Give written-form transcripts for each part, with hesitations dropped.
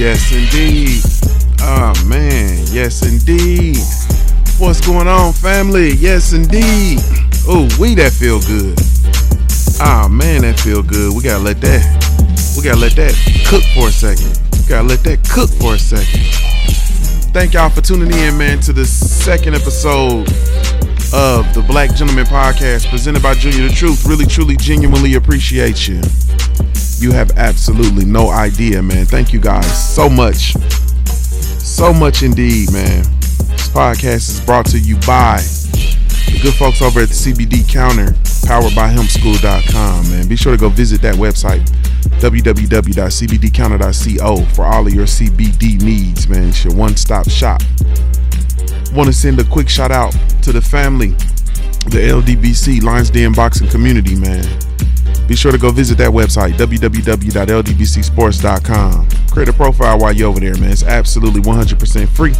Yes, indeed. Oh, man. Yes, indeed. What's going on, family? Yes, indeed. Oh, that feel good. Oh, man, that feel good. We gotta let that cook for a second. Thank y'all for tuning in, man, to the second episode of the Black Gentleman Podcast presented by JuniorTheTruth. Really, truly, genuinely appreciate you. You have absolutely no idea, man. Thank you guys so much. So much indeed, man. This podcast is brought to you by the good folks over at the CBD Counter, powered by hempschool.com, man. Be sure to go visit that website, www.cbdcounter.co, for all of your CBD needs, man. It's your one-stop shop. Want to send a quick shout out to the family, the LDBC, Lions Den Boxing Community, man. Be sure to go visit that website, www.ldbcsports.com. Create a profile while you're over there, man. It's absolutely 100% free.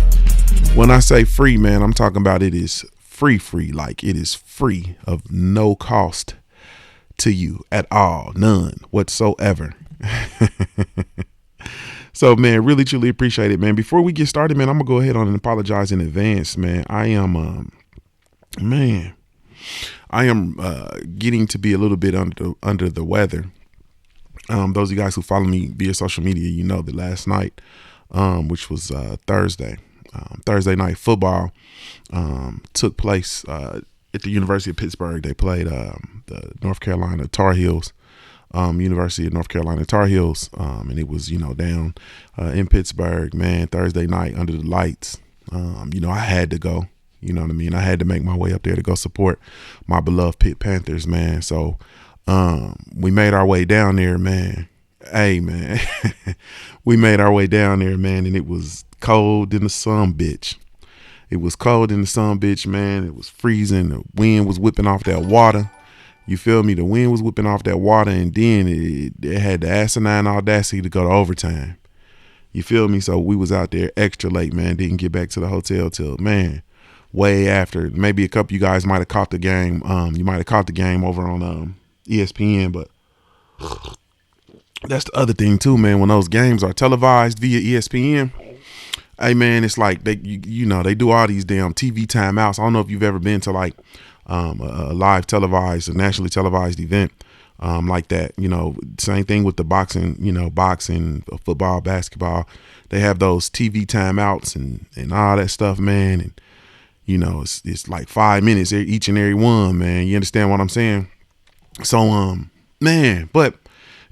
When I say free, man, I'm talking about it is free. Like it is free, of no cost to you at all. None whatsoever. So, man, really, truly appreciate it, man. Before we get started, man, I'm going to go ahead on and apologize in advance, man. I am getting to be a little bit under the weather. Those of you guys who follow me via social media, you know that last night, which was Thursday night football, took place at the University of Pittsburgh. They played the North Carolina Tar Heels, University of North Carolina Tar Heels, and it was, down in Pittsburgh, man, Thursday night under the lights. I had to go. You know what I mean? I had to make my way up there to go support my beloved Pitt Panthers, man. So we made our way down there, man. Hey, man. We made our way down there, man, and it was cold in the sun, bitch. It was cold in the sun, bitch, man. It was freezing. The wind was whipping off that water. You feel me? The wind was whipping off that water, and then it had the asinine audacity to go to overtime. You feel me? So we was out there extra late, man. Didn't get back to the hotel till, man, way after. Maybe a couple of you guys might have caught the game. You might have caught the game over on ESPN, but that's the other thing too, man. When those games are televised via ESPN, hey, man, it's like they do all these damn TV timeouts. I don't know if you've ever been to like a live televised, a nationally televised event like that. Same thing with the boxing, football, basketball. They have those TV timeouts and all that stuff, man. And it's like 5 minutes each and every one, man. You understand what I'm saying? So, man, but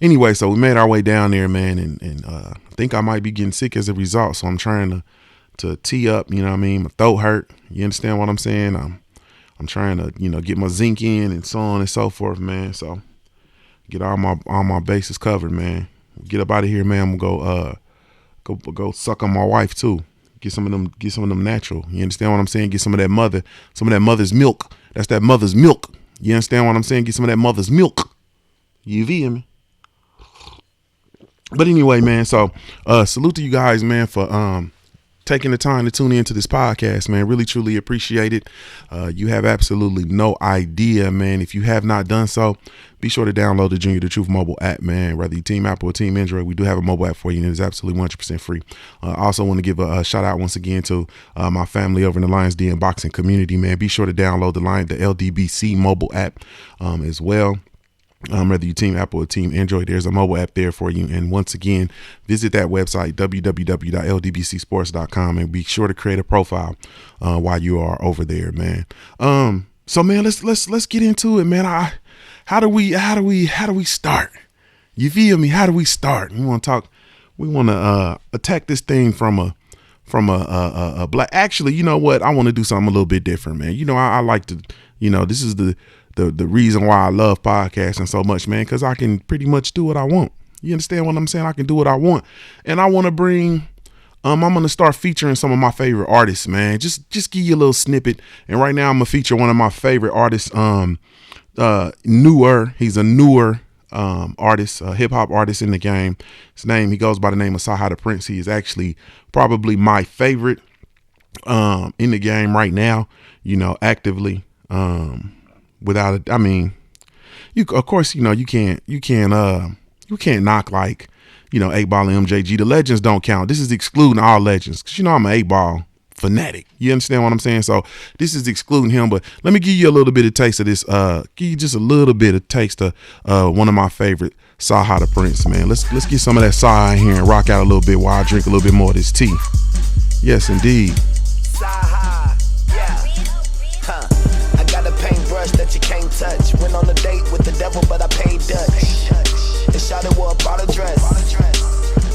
anyway, so we made our way down there, man, and I think I might be getting sick as a result. So I'm trying to tee up, you know what I mean? My throat hurt. You understand what I'm saying? I'm trying to, get my zinc in and so on and so forth, man. So get all my bases covered, man. Get up out of here, man. I'm gonna go suck on my wife too. Get some of them natural. You understand what I'm saying? Get some of that mother's milk. That's that mother's milk. You understand what I'm saying? Get some of that mother's milk. You feel me? But anyway, man, so salute to you guys, man, for taking the time to tune into this podcast, man. Really, truly appreciate it. You have absolutely no idea, man. If you have not done so, be sure to download the JuniorTheTruth mobile app, man. Whether you team Apple or team Android, we do have a mobile app for you, and it is absolutely 100% free. I also want to give a shout out once again to my family over in the Lions Den Boxing Community, man. Be sure to download the LDBC mobile app as well. Whether you team Apple or team Android, there's a mobile app there for you. And once again, visit that website, www.ldbcsports.com, and be sure to create a profile while you are over there, man. So, man, let's get into it, man. How do we start? You feel me? How do we start? We want to attack this thing from a black. Actually, you know what? I want to do something a little bit different, man. I like to, this is the reason why I love podcasting so much, man, because I can pretty much do what I want. You understand what I'm saying? I can do what I want. And I want to bring, I'm going to start featuring some of my favorite artists, man. Just give you a little snippet. And right now I'm going to feature one of my favorite artists, newer. He's a newer artist, a hip hop artist in the game. He goes by the name of Saha the Prince. He is actually probably my favorite in the game right now, actively. Without it, I mean, you of course, you can't You can't knock like, 8Ball and MJG. The legends don't count. This is excluding all legends. Cause I'm an 8Ball fanatic. You understand what I'm saying? So this is excluding him. But let me give you a little bit of taste of this. Give you just a little bit of taste of one of my favorite Saha the Prince, man. Let's get some of that Saha in here and rock out a little bit while I drink a little bit more of this tea. Yes, indeed. Saha, yeah. I got a paintbrush that you can't touch. Went on a date with the devil, but I paid Dutch. And shot it wore a Prada dress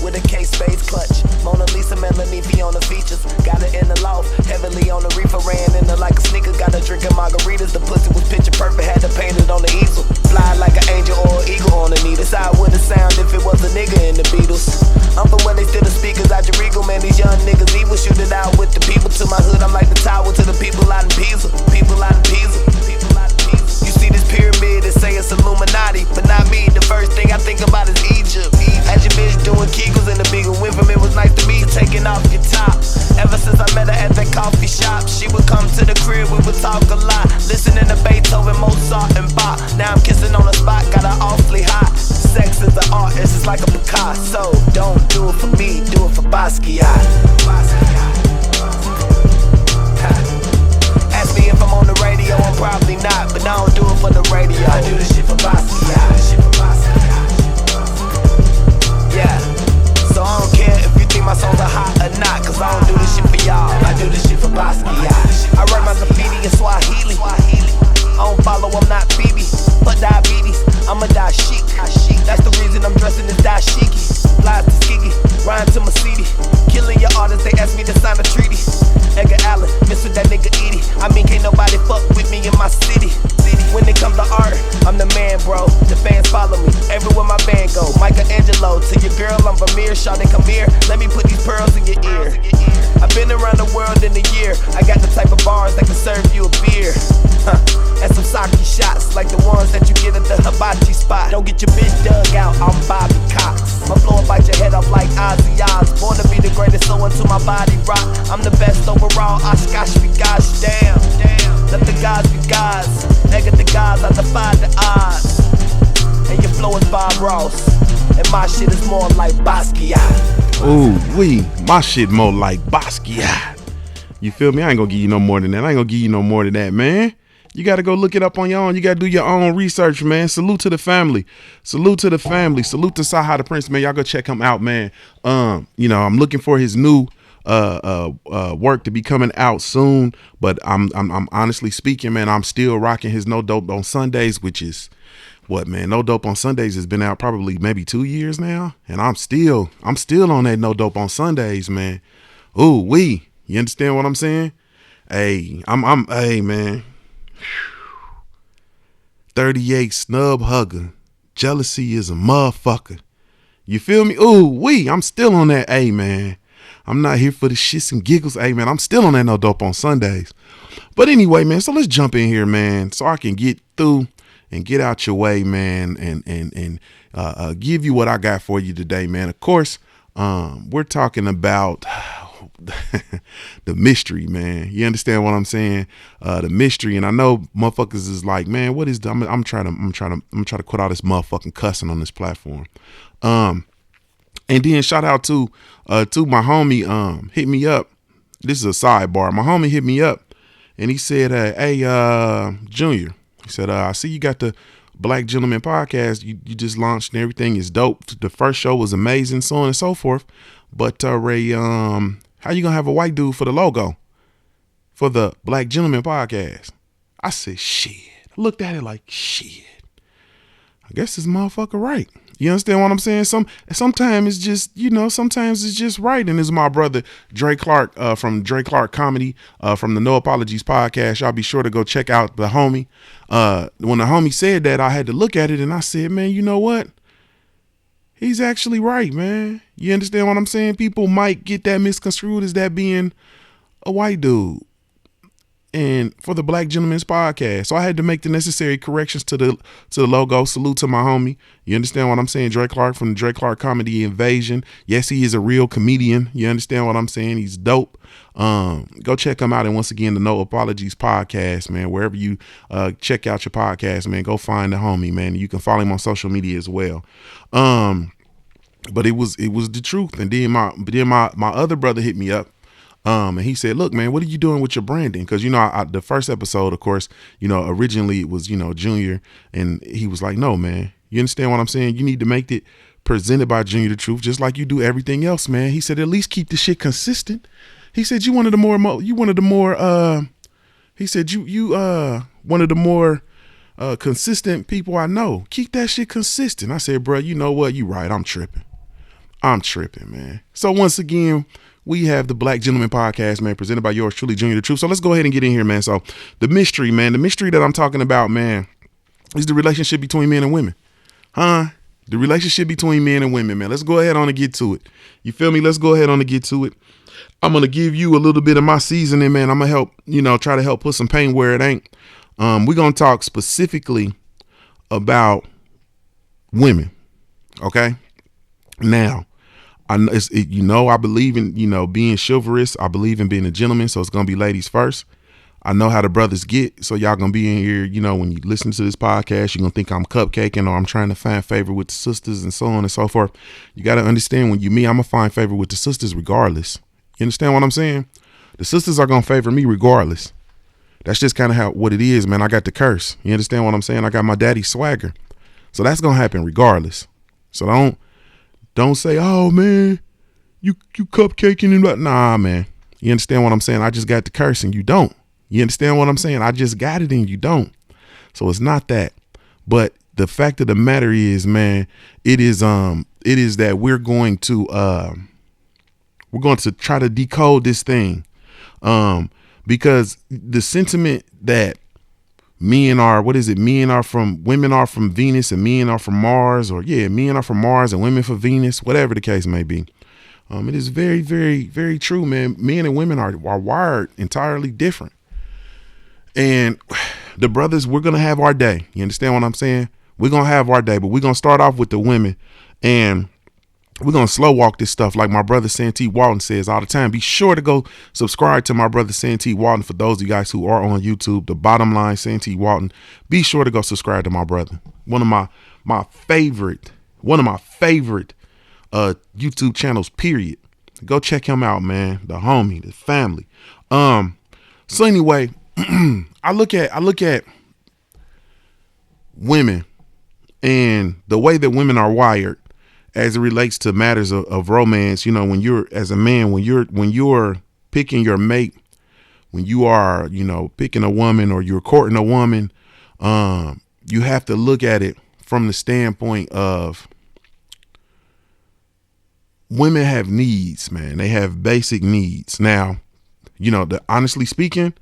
with a K-Spades clutch. Mona Lisa, Melanie V on the features. Got it in the loft, heavily on the reefer. Ran in her like a sneaker. Got her drinking margaritas. The pussy was picture perfect. Had to paint it on the easel. Fly like an angel or an eagle on the needle. That's how it would've sound if it was a nigga in the Beatles. I'm from where they still the speakers out your regal. Man, these young niggas evil. Shoot it out with the people. To my hood, I'm like the tower to the people out in Pisa. People out in Pisa. You see this pyramid and say it's Illuminati, but not me. The first thing I think about is Egypt. As your bitch doing Kegels in the bigger win from it was nice to meet you, taking off your top. Ever since I met her at that coffee shop, she would come to the crib, we would talk a lot. Listening to Beethoven, Mozart, and Bach. Now I'm kissing on the spot, got her awfully hot. Sex is an art, it's just like a Picasso. Don't do it for me, do it for Basquiat. Ask me if I'm on the radio, I'm probably not, but I don't do it for the radio. I do this shit for Basquiat. Yeah, so I don't care if you think my songs are hot or not, cause I don't do this shit for y'all. I do this shit for Basquiat. I write my graffiti in Swahili. I don't follow, I'm not Phoebe, but diabetes, I'm a dashiki. That's the reason I'm dressing this dashiki. Lies to Skiggy, rhyme to my CD. Killing your artists, they asked me to sign a treaty. Edgar Allan, miss with that nigga Edie. I mean, can't nobody fuck with me in my city. When it comes to art, I'm the man, bro. The fans follow me everywhere my band go. Michelangelo, to your girl, I'm Vermeer. Shawty, come here, let me put these pearls in your ear. I've been around the world in a year. I got the type of bars that can serve you a beer. And some sake shots, like the ones that you get at the hibachi spot. Don't get your bitch dug out, I'm Bobby Cox. My flow will bite your head off like Ozzy Oz. Born to be the greatest, so until my body rock. I'm the best overall, Oshkosh be gosh, damn. Let the gods be gods. Nigga the gods, I defy the odds. And your flow is Bob Ross, and my shit is more like Basquiat. Ooh, my shit more like Basquiat. You feel me? I ain't gonna give you no more than that. Man. You got to go look it up on your own. You got to do your own research, man. Salute to the family. Salute to Saha the Prince, man. Y'all go check him out, man. I'm looking for his new work to be coming out soon, but I'm honestly speaking, man, I'm still rocking his No Dope on Sundays, which is what, man? No Dope on Sundays has been out probably maybe 2 years now, and I'm still on that No Dope on Sundays, man. Ooh, you understand what I'm saying? Hey, hey, man. 38 snub hugger. Jealousy is a motherfucker. You feel me? Ooh, I'm still on that. Hey, man, I'm not here for the shits and giggles. Hey, man, I'm still on that No Dope on Sundays. But anyway, man, so let's jump in here, man, so I can get through and get out your way, man, and give you what I got for you today, man. Of course, we're talking about the mystery, man. You understand what I'm saying? The mystery. And I know motherfuckers is like, man, what is I'm trying to quit all this motherfucking cussing on this platform. And then shout out to my homie, hit me up. This is a sidebar. My homie hit me up and he said, hey, Junior, he said, I see you got the Black Gentleman podcast. You just launched and everything is dope. The first show was amazing, so on and so forth. But Ray, how you gonna have a white dude for the logo for the Black Gentleman podcast? I said, shit. I looked at it like, shit. I guess this motherfucker right. You understand what I'm saying? Sometimes it's just, sometimes it's just right. And this is my brother, Dre Clark, from Dre Clark Comedy, from the No Apologies podcast. Y'all be sure to go check out the homie. When the homie said that, I had to look at it and I said, man, you know what? He's actually right, man. You understand what I'm saying? People might get that misconstrued as that being a white dude. and for the Black Gentlemen's Podcast. So I had to make the necessary corrections to the logo. Salute to my homie. You understand what I'm saying? Dre Clark from the Dre Clark Comedy Invasion. Yes, he is a real comedian. You understand what I'm saying? He's dope. Go check him out. And once again, the No Apologies Podcast, man, wherever you check out your podcast, man, go find the homie, man. You can follow him on social media as well. But it was the truth. And then my other brother hit me up. And he said, look, man, what are you doing with your branding? Because, the first episode, of course, originally it was, Junior. And he was like, no, man, you understand what I'm saying? You need to make it presented by Junior the Truth, just like you do everything else, man. He said, at least keep the shit consistent. He said, you one of the more consistent people I know. Keep that shit consistent. I said, bro, you know what? You right. I'm tripping, man. So once again, we have the Black Gentleman Podcast, man, presented by yours truly, Junior the Truth. So let's go ahead and get in here, man. So the mystery that I'm talking about, man, is the relationship between men and women. The relationship between men and women, man. Let's go ahead on and get to it. You feel me? Let's go ahead on and get to it. I'm going to give you a little bit of my seasoning, man. I'm going to help, try to help put some pain where it ain't. We're going to talk specifically about women. Okay. Now, I believe in, being chivalrous. I believe in being a gentleman. So it's going to be ladies first. I know how the brothers get. So y'all going to be in here, when you listen to this podcast, you're going to think I'm cupcaking or I'm trying to find favor with the sisters and so on and so forth. You got to understand when I'm going to find favor with the sisters regardless. You understand what I'm saying? The sisters are going to favor me regardless. That's just kind of what it is, man. I got the curse. You understand what I'm saying? I got my daddy's swagger. So that's going to happen regardless. So don't say, oh man, you cupcaking and that. Nah, man. You understand what I'm saying? I just got the curse and you don't. You understand what I'm saying? I just got it and you don't. So it's not that. But the fact of the matter is, man, it is that we're going to try to decode this thing. Because the sentiment that women are from Venus and men are from Mars, or men are from Mars and women for Venus, whatever the case may be. It is very, very, very true, man. Men and women are wired entirely different. And the brothers, we're going to have our day. You understand what I'm saying? We're going to have our day, but we're going to start off with the women, and we're going to slow walk this stuff. Like my brother Santee Walton says all the time, be sure to go subscribe to my brother Santee Walton. For those of you guys who are on YouTube, the bottom line, Santee Walton, be sure to go subscribe to my brother. One of my favorite YouTube channels, period. Go check him out, man. The homie, the family. So anyway, I look at women and the way that women are wired as it relates to matters of romance. When you're, as a man, when you're picking your mate, when you are, picking a woman or you're courting a woman, you have to look at it from the standpoint of women have needs, man. They have basic needs. Now, honestly speaking,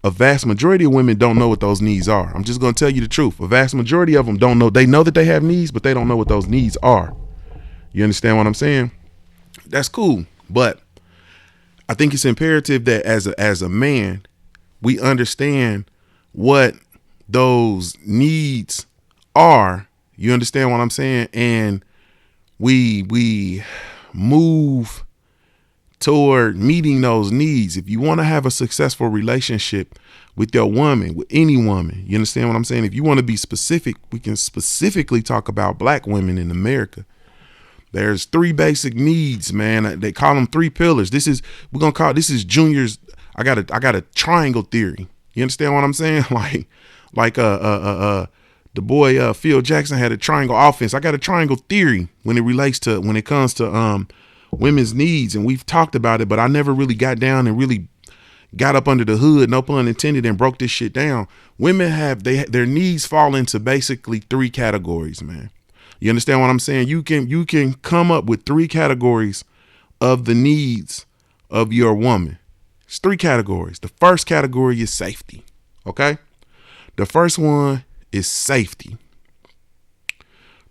a vast majority of women don't know what those needs are. I'm just going to tell you the truth. A vast majority of them don't know. They know that they have needs, but they don't know what those needs are. You understand what I'm saying? That's cool. But I think it's imperative that as a man, we understand what those needs are. You understand what I'm saying? And we move toward meeting those needs. If you want to have a successful relationship with your woman, with any woman, you understand what I'm saying? If you want to be specific, we can specifically talk about black women in America. There's 3 basic needs, man. They call them 3 pillars. This is Junior's. I got a triangle theory. You understand what I'm saying? Like the boy Phil Jackson had a triangle offense. I got a triangle theory when it comes to women's needs, and we've talked about it, but I never really got down and really got up under the hood, no pun intended, and broke this shit down. Women their needs fall into basically 3 categories, man. You understand what I'm saying? You can come up with 3 categories of the needs of your woman. It's 3 categories. The first category is safety. Okay. The first one is safety.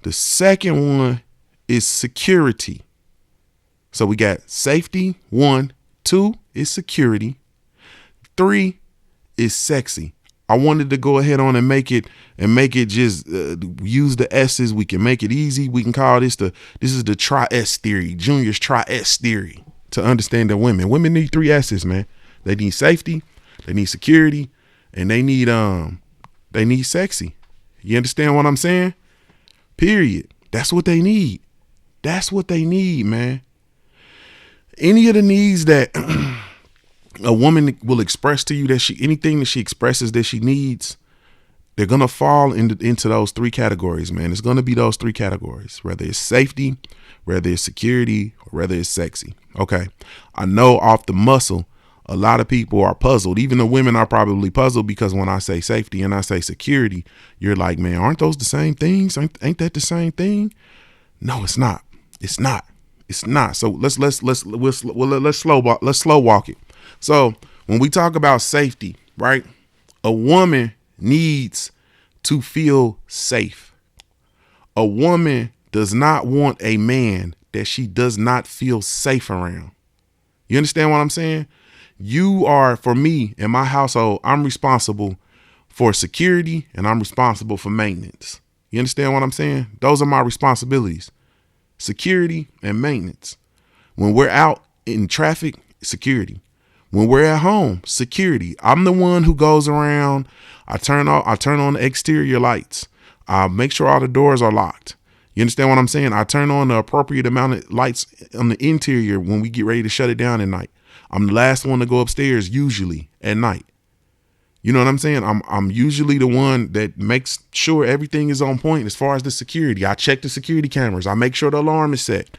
The second one is security. So we got safety, 1, 2 is security, 3 is sexy. I wanted to go ahead on and make it just use the S's. We can make it easy. We can call this is the Tri-S theory, Junior's Tri-S theory, to understand that women need 3 S's, man. They need safety, they need security, and they need sexy. You understand what I'm saying? Period. That's what they need. That's what they need, man. Any of the needs that a woman will express to you, anything that she expresses that she needs, they're going to fall into those 3 categories, man. It's going to be those 3 categories, whether it's safety, whether it's security, or whether it's sexy. Okay. I know off the muscle, a lot of people are puzzled. Even the women are probably puzzled, because when I say safety and I say security, you're like, man, aren't those the same things? Ain't that the same thing? No, it's not. It's not. It's not. So let's slow walk it. So when we talk about safety, right? A woman needs to feel safe. A woman does not want a man that she does not feel safe around. You understand what I'm saying? You are, for me, in my household, I'm responsible for security and I'm responsible for maintenance. You understand what I'm saying? Those are my responsibilities. Security and maintenance. When we're out in traffic, security. When we're at home, security. I'm the one who goes around. I turn on the exterior lights. I make sure all the doors are locked. You understand what I'm saying? I turn on the appropriate amount of lights on the interior when we get ready to shut it down at night. I'm the last one to go upstairs usually at night. You know what I'm saying? I'm usually the one that makes sure everything is on point as far as the security. I check the security cameras. I make sure the alarm is set.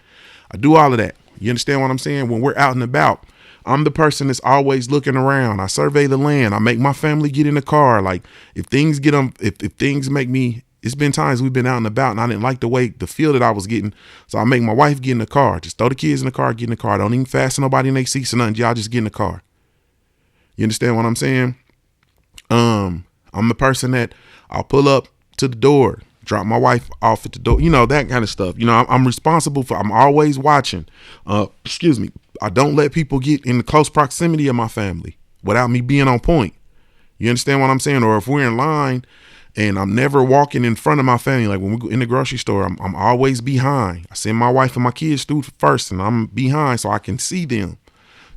I do all of that. You understand what I'm saying? When we're out and about, I'm the person that's always looking around. I survey the land. I make my family get in the car. Like if things make me, it's been times we've been out and about and I didn't like the feel that I was getting. So I make my wife get in the car. Just throw the kids in the car, get in the car. Don't even fasten nobody in their seats or nothing. Y'all just get in the car. You understand what I'm saying? I'm the person that I'll pull up to the door, drop my wife off at the door, that kind of stuff. I'm responsible I'm always watching. I don't let people get in the close proximity of my family without me being on point. You understand what I'm saying? Or if we're in line and I'm never walking in front of my family, like when we go in the grocery store, I'm always behind. I send my wife and my kids through first and I'm behind so I can see them.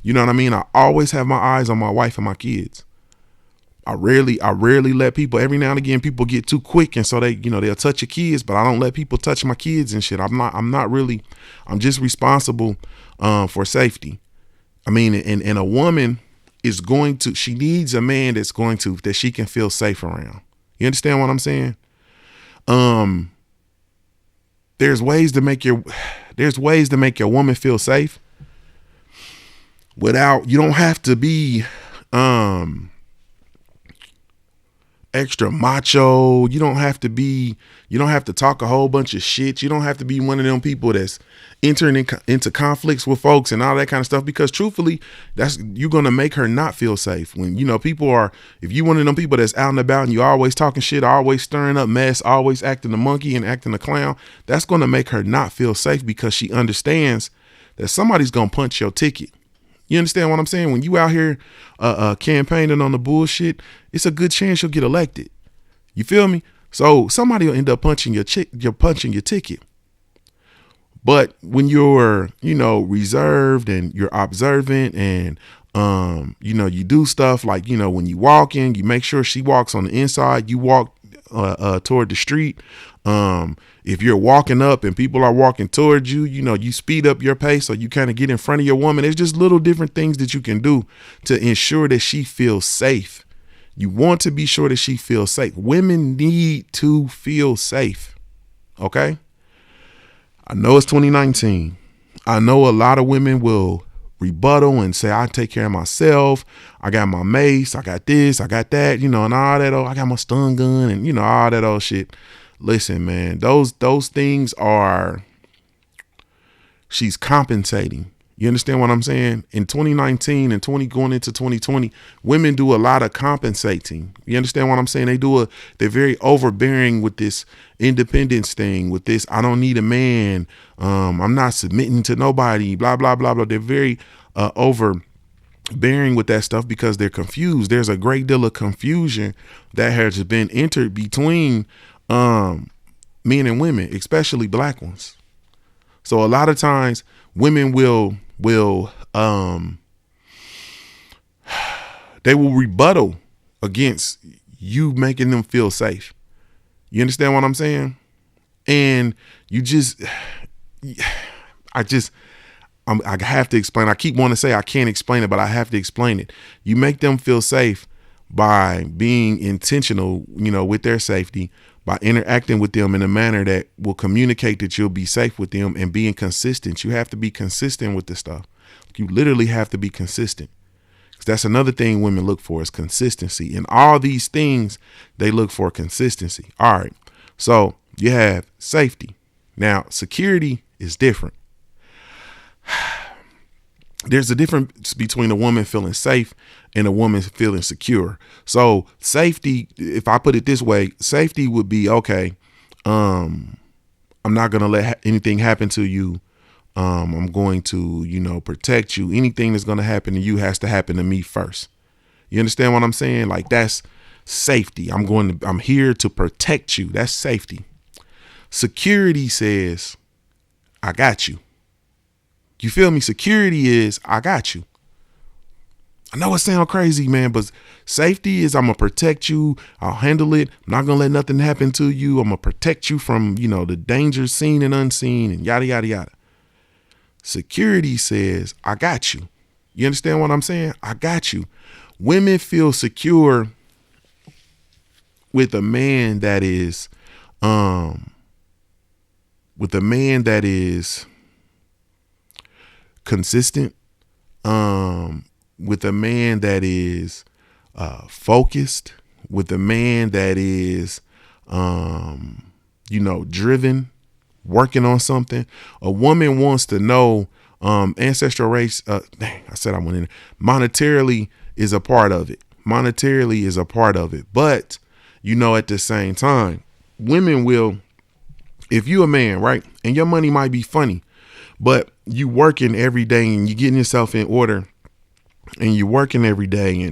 You know what I mean? I always have my eyes on my wife and my kids. I rarely let people, every now and again, people get too quick. And so they'll touch your kids, but I don't let people touch my kids and shit. I'm just responsible, for safety. I mean, and a woman she needs a man that she can feel safe around. You understand what I'm saying? There's ways to make your woman feel safe you don't have to be, extra macho. You don't have to talk a whole bunch of shit. You don't have to be one of them people that's entering into conflicts with folks and all that kind of stuff, because truthfully, you're going to make her not feel safe. When, if you one of them people that's out and about and you always talking shit, always stirring up mess, always acting the monkey and acting the clown, that's going to make her not feel safe, because she understands that somebody's going to punch your ticket. You understand what I'm saying? When you out here campaigning on the bullshit, it's a good chance you'll get elected. You feel me? So somebody will end up punching your ticket. But when you're, reserved and you're observant and, you do stuff like, when you walk in, you make sure she walks on the inside, you walk toward the street. If you're walking up and people are walking towards you, you speed up your pace so you kind of get in front of your woman. There's just little different things that you can do to ensure that she feels safe. You want to be sure that she feels safe. Women need to feel safe. Okay. I know it's 2019. I know a lot of women will rebuttal and say, I take care of myself. I got my mace. I got this. I got that, and all that. I got my stun gun and, all that old shit. Listen, man, those things she's compensating. You understand what I'm saying? In 2019 and going into 2020, women do a lot of compensating. You understand what I'm saying? They're very overbearing with this independence thing, with this, I don't need a man. I'm not submitting to nobody, blah, blah, blah, blah. They're very, bearing with that stuff because they're confused. There's a great deal of confusion that has been entered between men and women, especially black ones. So a lot of times women will they will rebuttal against you making them feel safe. You understand what I'm saying? And you just, I have to explain. I keep wanting to say I can't explain it, but I have to explain it. You make them feel safe by being intentional, with their safety, by interacting with them in a manner that will communicate that you'll be safe with them, and being consistent. You have to be consistent with this stuff. You literally have to be consistent. That's another thing women look for, is consistency. In all these things, they look for consistency. All right. So you have safety. Now, security is different. There's a difference between a woman feeling safe and a woman feeling secure. So safety, if I put it this way, safety would be, okay, I'm not going to let anything happen to you. I'm going to, protect you. Anything that's going to happen to you has to happen to me first. You understand what I'm saying? Like, that's safety. I'm here to protect you. That's safety. Security says, I got you. You feel me? Security is, I got you. I know it sounds crazy, man, but safety is, I'm going to protect you. I'll handle it. I'm not going to let nothing happen to you. I'm going to protect you from, the dangers seen and unseen and yada, yada, yada. Security says, I got you. You understand what I'm saying? I got you. Women feel secure with a man that is, consistent, with a man that is focused, with a man that is, driven, working on something. A woman wants to know, ancestral race. I said I went in. Monetarily is a part of it. Monetarily is a part of it. But, at the same time, women will, if you a man, right, and your money might be funny, but you working every day and you getting yourself in order, and you're working every day,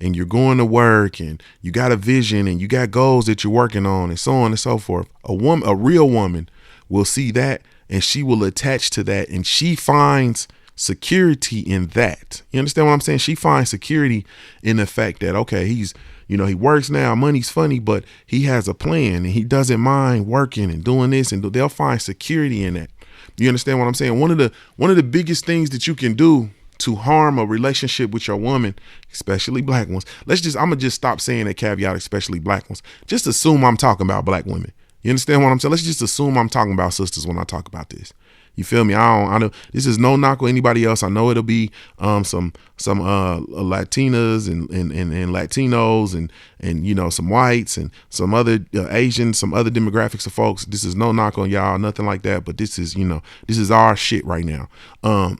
and you're going to work, and you got a vision, and you got goals that you're working on, and so on and so forth. A real woman will see that, and she will attach to that, and she finds security in that. You understand what I'm saying? She finds security in the fact that, okay, he's, he works now, money's funny, but he has a plan, and he doesn't mind working and doing this, and they'll find security in that. You understand what I'm saying? One of the biggest things that you can do to harm a relationship with your woman, especially black ones. I'm gonna just stop saying that caveat, especially black ones. Just assume I'm talking about black women. You understand what I'm saying? Let's just assume I'm talking about sisters when I talk about this. You feel me? I know this is no knock on anybody else. I know it'll be some Latinas and Latinos and some whites and some other Asians, some other demographics of folks. This is no knock on y'all, nothing like that. But this is our shit right now.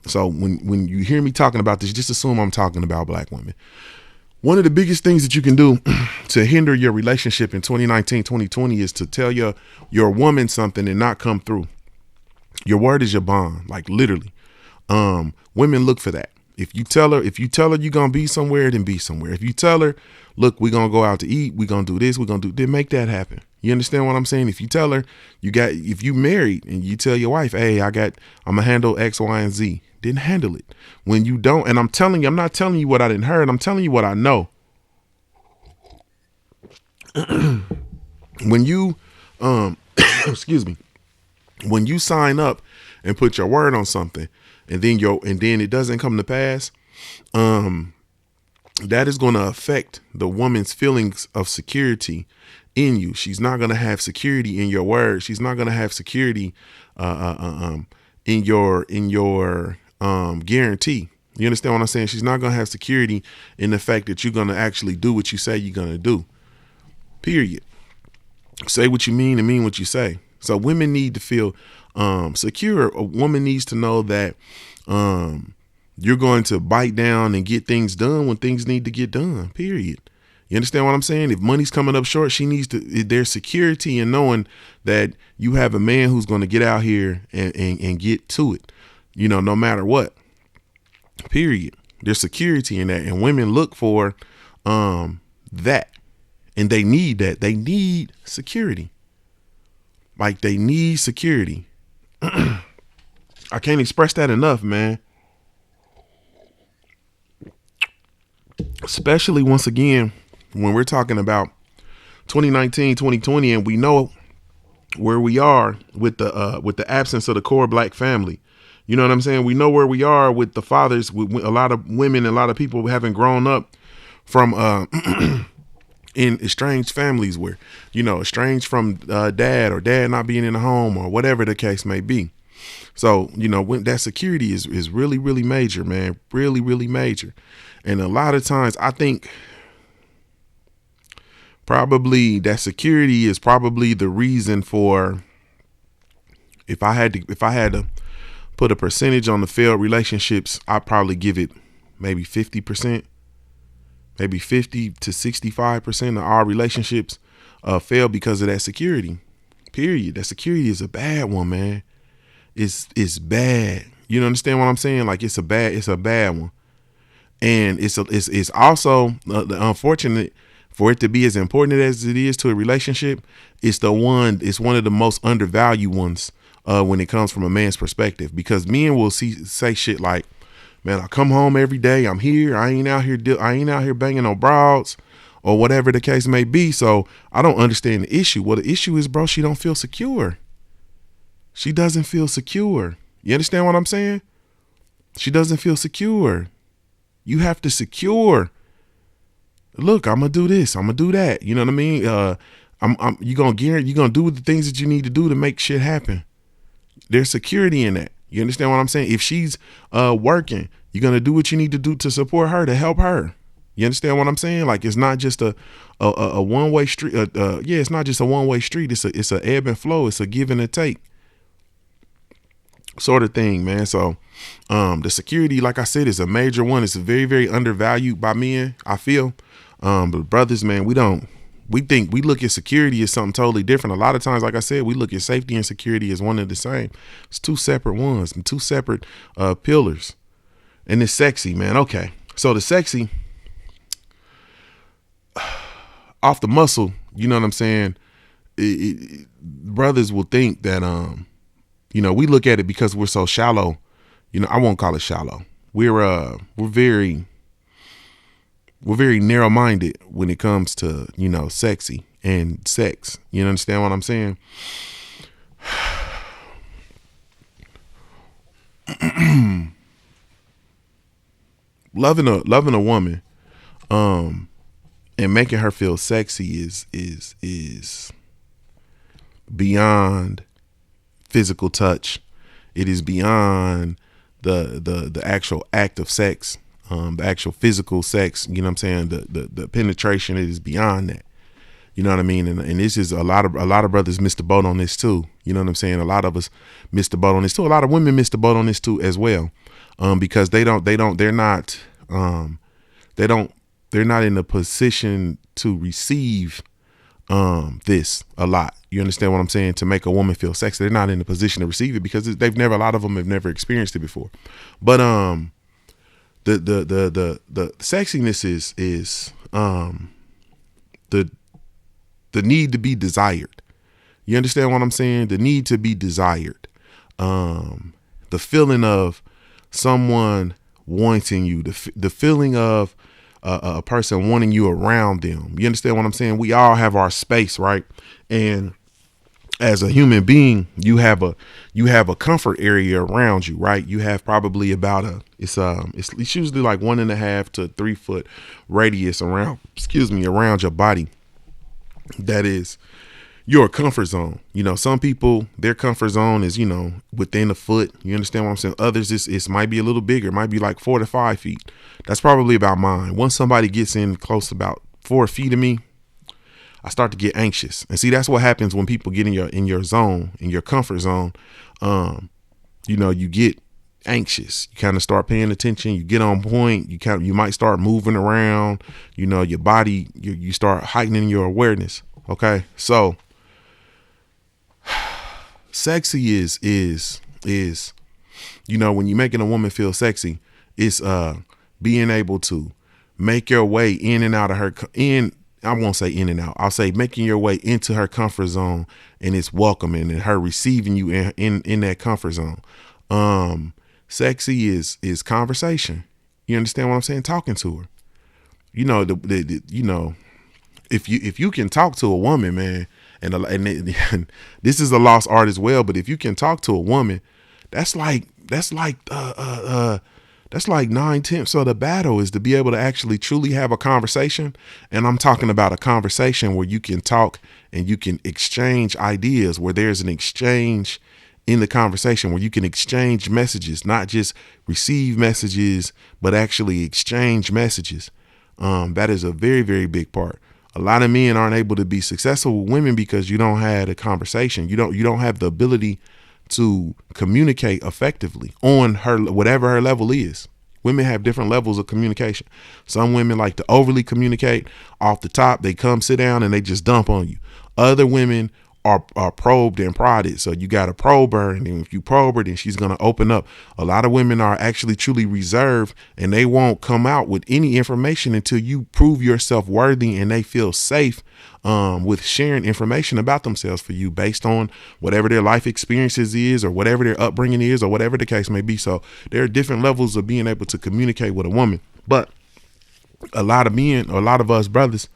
So when you hear me talking about this, just assume I'm talking about black women. One of the biggest things that you can do to hinder your relationship in 2019, 2020 is to tell your woman something and not come through. Your word is your bond, like literally. Women look for that. If you tell her you're going to be somewhere, then be somewhere. If you tell her, look, we're going to go out to eat, we're going to do this, then make that happen. You understand what I'm saying? If you tell her if you married and you tell your wife, hey, I'm going to handle X, Y, and Z, then handle it. When you don't, and I'm not telling you what I didn't heard, I'm telling you what I know. When you, excuse me, when you sign up and put your word on something and then it doesn't come to pass, that is going to affect the woman's feelings of security in you. She's not going to have security in your word. She's not going to have security in your guarantee. You understand what I'm saying? She's not going to have security in the fact that you're going to actually do what you say you're going to do. Period. Say what you mean and mean what you say. So women need to feel secure. A woman needs to know that you're going to bite down and get things done when things need to get done. Period. You understand what I'm saying? If money's coming up short, there's security in knowing that you have a man who's going to get out here and get to it, no matter what. Period. There's security in that, and women look for that, and they need that. They need security. Like, they need security. I can't express that enough, man. Especially, once again, when we're talking about 2019, 2020, and we know where we are with the absence of the core black family. You know what I'm saying? We know where we are with the fathers, with a lot of women, a lot of people having grown up from in estranged families, where, you know, estranged from dad, or dad not being in the home, or whatever the case may be. So, you know, when that security is really, really major, man, really, really major. And a lot of times I think probably that security is probably the reason for, if I had to put a percentage on the failed relationships, I'd probably give it maybe 50%, maybe 50 to 65% of our relationships fail because of that security. Period. That security is a bad one, man. It's bad. You understand what I'm saying? Like, it's a bad one. And it's also the unfortunate, for it to be as important as it is to a relationship, it's one of the most undervalued ones when it comes from a man's perspective, because men will say shit like, man, I come home every day, I'm here, I ain't out here banging on broads, or whatever the case may be. So I don't understand the issue. Well, the issue is, bro, she don't feel secure. She doesn't feel secure. You understand what I'm saying? She doesn't feel secure. You have to secure. Look, I'm gonna do this, I'm gonna do that. You know what I mean? You're gonna do the things that you need to do to make shit happen. There's security in that. You understand what I'm saying? If she's working, you're gonna do what you need to do to support her, to help her. You understand what I'm saying? Like, it's not just a one-way street. It's not just a one-way street. It's a ebb and flow. It's a give and a take sort of thing, man. So the security, like I said, is a major one. It's very, very undervalued by men, I feel. But brothers, man, we look at security as something totally different. A lot of times, like I said, we look at safety and security as one and the same. It's two separate ones and two separate pillars. And it's sexy, man. Okay. So the sexy, off the muscle, you know what I'm saying? Brothers will think that, you know, we look at it because we're so shallow. You know, I won't call it shallow. We're very narrow-minded when it comes to, you know, sexy and sex. You understand what I'm saying? Loving a woman, and making her feel sexy is beyond physical touch. It is beyond the actual act of sex, the actual physical sex. You know what I'm saying? The penetration, it is beyond that. You know what I mean? And this is a lot of brothers missed the boat on this too. You know what I'm saying? A lot of us missed the boat on this too. A lot of women missed the boat on this too as well, because they're not in a position to receive this a lot. You understand what I'm saying? To make a woman feel sexy, they're not in a position to receive it because a lot of them have never experienced it before. But the sexiness is the need to be desired. You understand what I'm saying? The need to be desired. The feeling of someone wanting you, the feeling of a person wanting you around them. You understand what I'm saying? We all have our space, right? And as a human being, you have a comfort area around you, right? You have probably about it's usually like 1.5 to 3 foot radius around your body. That is your comfort zone. You know, some people, their comfort zone is, you know, within a foot. You understand what I'm saying? Others, it might be a little bigger. It might be like 4 to 5 feet. That's probably about mine. Once somebody gets in close to about 4 feet of me, I start to get anxious. And see, that's what happens when people get in your zone, in your comfort zone. You know, you get anxious. You kind of start paying attention. You get on point. You might start moving around. You know, your body. You start heightening your awareness. Okay, so sexy is you know, when you're making a woman feel sexy, it's being able to make your way in and out of her I won't say in and out. I'll say making your way into her comfort zone, and it's welcoming and her receiving you in that comfort zone. Sexy is conversation. You understand what I'm saying? Talking to her. You know, if you can talk to a woman, man, and this is a lost art as well, but if you can talk to a woman, that's like 9/10 of the battle, is to be able to actually truly have a conversation. And I'm talking about a conversation where you can talk and you can exchange ideas, where there's an exchange in the conversation, where you can exchange messages, not just receive messages, but actually exchange messages. That is a very, very big part. A lot of men aren't able to be successful with women because you don't have a conversation. You don't have the ability to communicate effectively on her, whatever her level is. Women have different levels of communication. Some women like to overly communicate off the top. They come sit down and they just dump on you. Other women are probed and prodded. So you got to probe her. And then if you probe her, then she's going to open up. A lot of women are actually truly reserved, and they won't come out with any information until you prove yourself worthy and they feel safe with sharing information about themselves for you based on whatever their life experiences is, or whatever their upbringing is, or whatever the case may be. So there are different levels of being able to communicate with a woman. But a lot of men, or a lot of us brothers,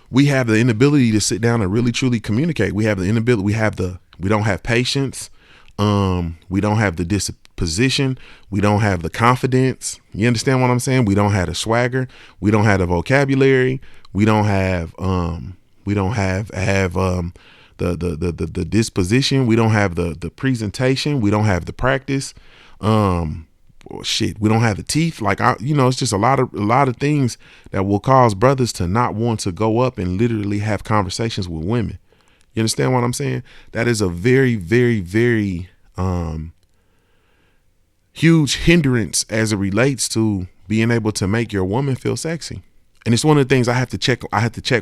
we have the inability to sit down and really truly communicate. We have the inability. We don't have patience. We don't have the disposition. We don't have the confidence. You understand what I'm saying? We don't have the swagger. We don't have the vocabulary. We don't have the disposition. We don't have the presentation. We don't have the practice. We don't have the teeth. It's just a lot of things that will cause brothers to not want to go up and literally have conversations with women. You understand what I'm saying? That is a very, very, very huge hindrance as it relates to being able to make your woman feel sexy. And it's one of the things I have to check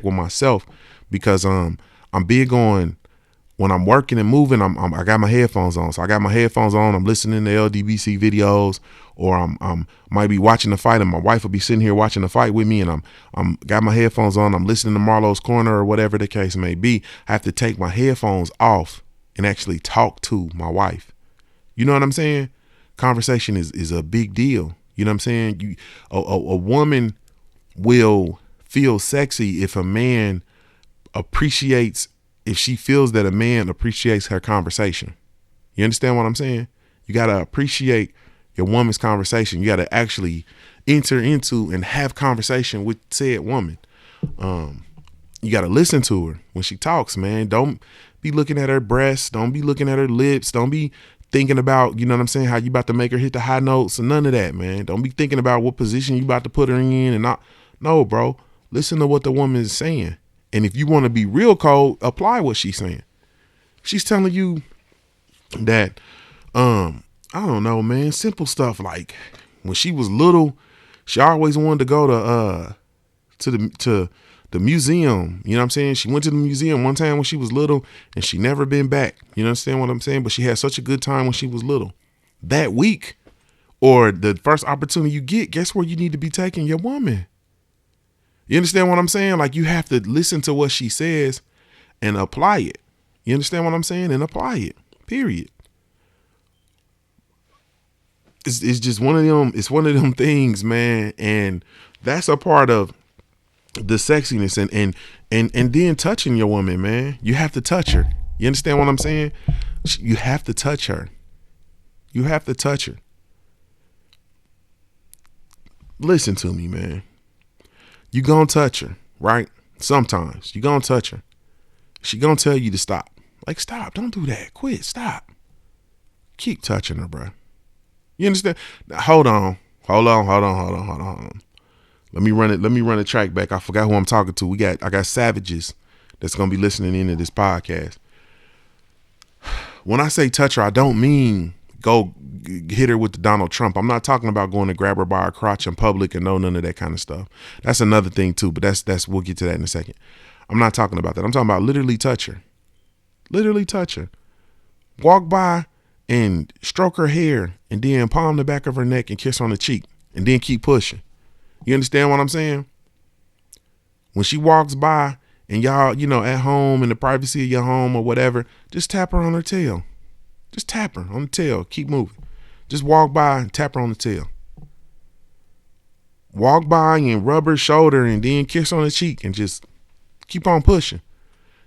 with myself, because I'm big on, when I'm working and moving, I got my headphones on. So I got my headphones on. I'm listening to LDBC videos, or I'm might be watching the fight, and my wife will be sitting here watching the fight with me, and I'm got my headphones on. I'm listening to Marlo's Corner or whatever the case may be. I have to take my headphones off and actually talk to my wife. You know what I'm saying? Conversation is a big deal. You know what I'm saying? A woman will feel sexy if she feels that a man appreciates her conversation. You understand what I'm saying? You got to appreciate your woman's conversation. You got to actually enter into and have conversation with said woman. You got to listen to her when she talks, man. Don't be looking at her breasts. Don't be looking at her lips. Don't be thinking about, you know what I'm saying, how you about to make her hit the high notes, and none of that, man. Don't be thinking about what position you about to put her in and not. No, bro. Listen to what the woman is saying. And if you want to be real cold, apply what she's saying. She's telling you that, I don't know, man, simple stuff like when she was little, she always wanted to go to the museum. You know what I'm saying? She went to the museum one time when she was little, and she never been back. You understand what I'm saying? But she had such a good time when she was little. That week, or the first opportunity you get, guess where you need to be taking your woman? You understand what I'm saying? Like, you have to listen to what she says and apply it. You understand what I'm saying? And apply it, period. It's just one of them. It's one of them things, man. And that's a part of the sexiness, and then touching your woman, man. You have to touch her. You understand what I'm saying? You have to touch her. You have to touch her. Listen to me, man. You gonna touch her, right? Sometimes you gonna touch her. She gonna tell you to stop. Like, stop, don't do that. Quit, stop. Keep touching her, bro. You understand? Now, hold on. Let me run the track back. I forgot who I'm talking to. I got savages that's gonna be listening into this podcast. When I say touch her, I don't mean go hit her with the Donald Trump. I'm not talking about going to grab her by her crotch in public and none of that kind of stuff. That's another thing too, but that's we'll get to that in a second. I'm not talking about that. I'm talking about literally touch her. Literally touch her. Walk by and stroke her hair, and then palm the back of her neck and kiss her on the cheek, and then keep pushing. You understand what I'm saying? When she walks by and y'all, at home in the privacy of your home or whatever, just tap her on her tail. Just tap her on the tail. Keep moving. Just walk by and tap her on the tail. Walk by and rub her shoulder and then kiss on the cheek and just keep on pushing.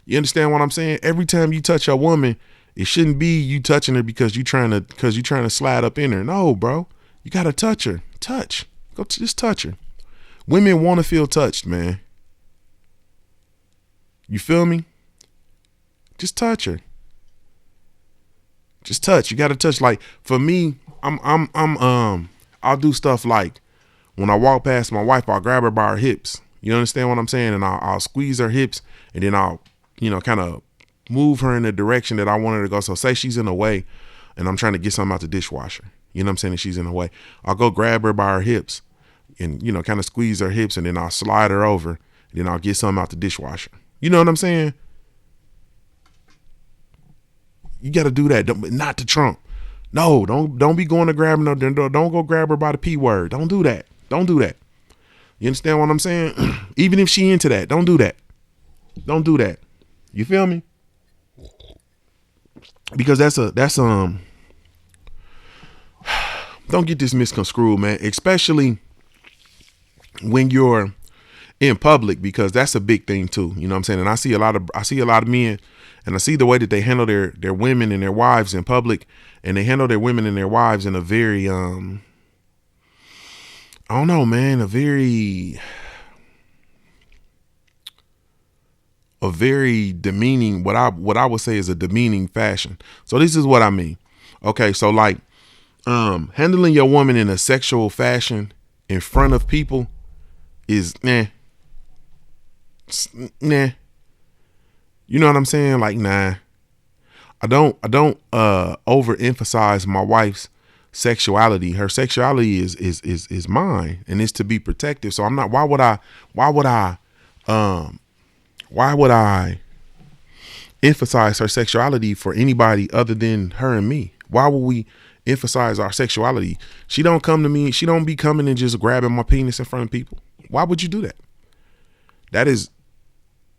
You understand what I'm saying? Every time you touch a woman, it shouldn't be you touching her because you're trying to slide up in her. No, bro. You got to touch her. Touch. Just touch her. Women want to feel touched, man. You feel me? Just touch her. Just touch. You got to touch. Like for me, I'll do stuff like when I walk past my wife, I'll grab her by her hips. You understand what I'm saying? And I'll squeeze her hips and then I'll, kind of move her in the direction that I want her to go. So say she's in the way and I'm trying to get something out the dishwasher. You know what I'm saying? And she's in the way. I'll go grab her by her hips and, kind of squeeze her hips and then I'll slide her over and then I'll get something out the dishwasher. You know what I'm saying? You got to do that. Not to Trump. No, don't be going to grab her. Don't go grab her by the P word. Don't do that. Don't do that. You understand what I'm saying? Even if she into that, don't do that. Don't do that. You feel me? Because don't get this misconstrued, man. Especially when you're in public, because that's a big thing too. You know what I'm saying? And I see a lot of men, and I see the way that they handle their women and their wives in public, and they handle their women and their wives in a very I don't know, man, a very demeaning, what I would say is a demeaning fashion. So this is what I mean. Okay, so like handling your woman in a sexual fashion in front of people is nah. You know what I'm saying? Like, nah. I don't overemphasize my wife's sexuality. Her sexuality is mine and it's to be protective. So I'm not, why would I emphasize her sexuality for anybody other than her and me? Why would we emphasize our sexuality? She don't come to me. She don't be coming and just grabbing my penis in front of people. Why would you do that? That is,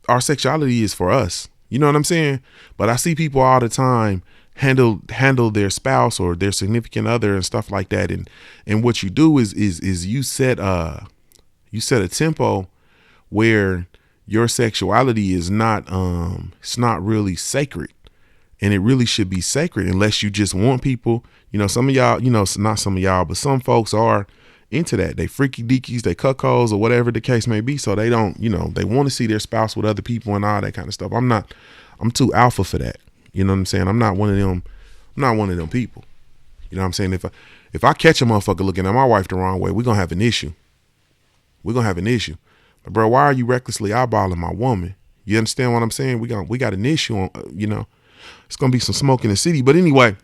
our sexuality is for us. You know what I'm saying? But I see people all the time handle their spouse or their significant other and stuff like that. And what you do is you set a tempo where your sexuality is not, it's not really sacred, and it really should be sacred unless you just want people, some of y'all, not some of y'all, but some folks are into that. They freaky deakies, they cuckolds or whatever the case may be. So they don't, they want to see their spouse with other people and all that kind of stuff. I'm too alpha for that. You know what I'm saying? I'm not one of them people. You know what I'm saying? If I catch a motherfucker looking at my wife the wrong way, we're going to have an issue. But bro, why are you recklessly eyeballing my woman? You understand what I'm saying? We got an issue on, it's going to be some smoke in the city. But anyway,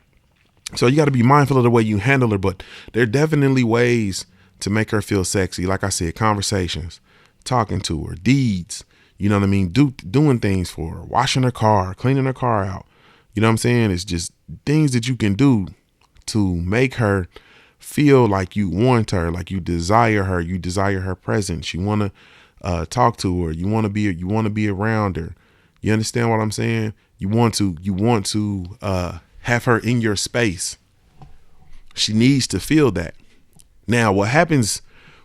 so you got to be mindful of the way you handle her, but there are definitely ways to make her feel sexy. Like I said, conversations, talking to her, deeds, you know what I mean? Doing things for her, washing her car, cleaning her car out. You know what I'm saying? It's just things that you can do to make her feel like you want her, like you desire her presence. You want to talk to her. You want to be around her. You understand what I'm saying? You want to have her in your space. She needs to feel that. Now, what happens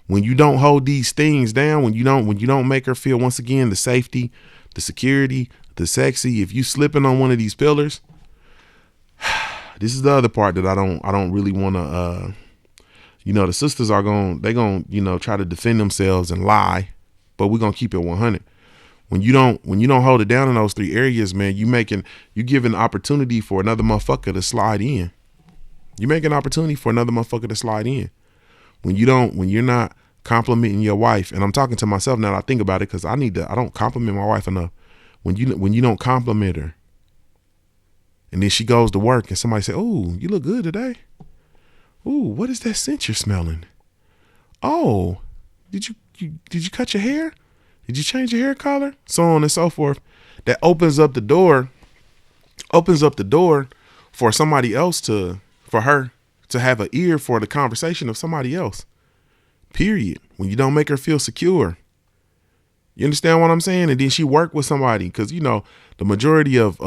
when you don't hold these things down, when you don't make her feel, once again, the safety, the security, the sexy, if you slipping on one of these pillars, this is the other part that I don't really want to, the sisters are going to try to defend themselves and lie, but we're going to keep it 100. When you don't hold it down in those three areas, man, you giving opportunity for another motherfucker to slide in. You make an opportunity for another motherfucker to slide in. When you're not complimenting your wife, and I'm talking to myself now that I think about it, because I don't compliment my wife enough. When you don't compliment her, and then she goes to work and somebody say, "Oh, you look good today. Oh, what is that scent you're smelling? Oh, did you cut your hair? Did you change your hair color?" So on and so forth. That opens up the door for somebody else for her to have an ear for the conversation of somebody else. Period. When you don't make her feel secure. You understand what I'm saying? And then she worked with somebody, because the majority of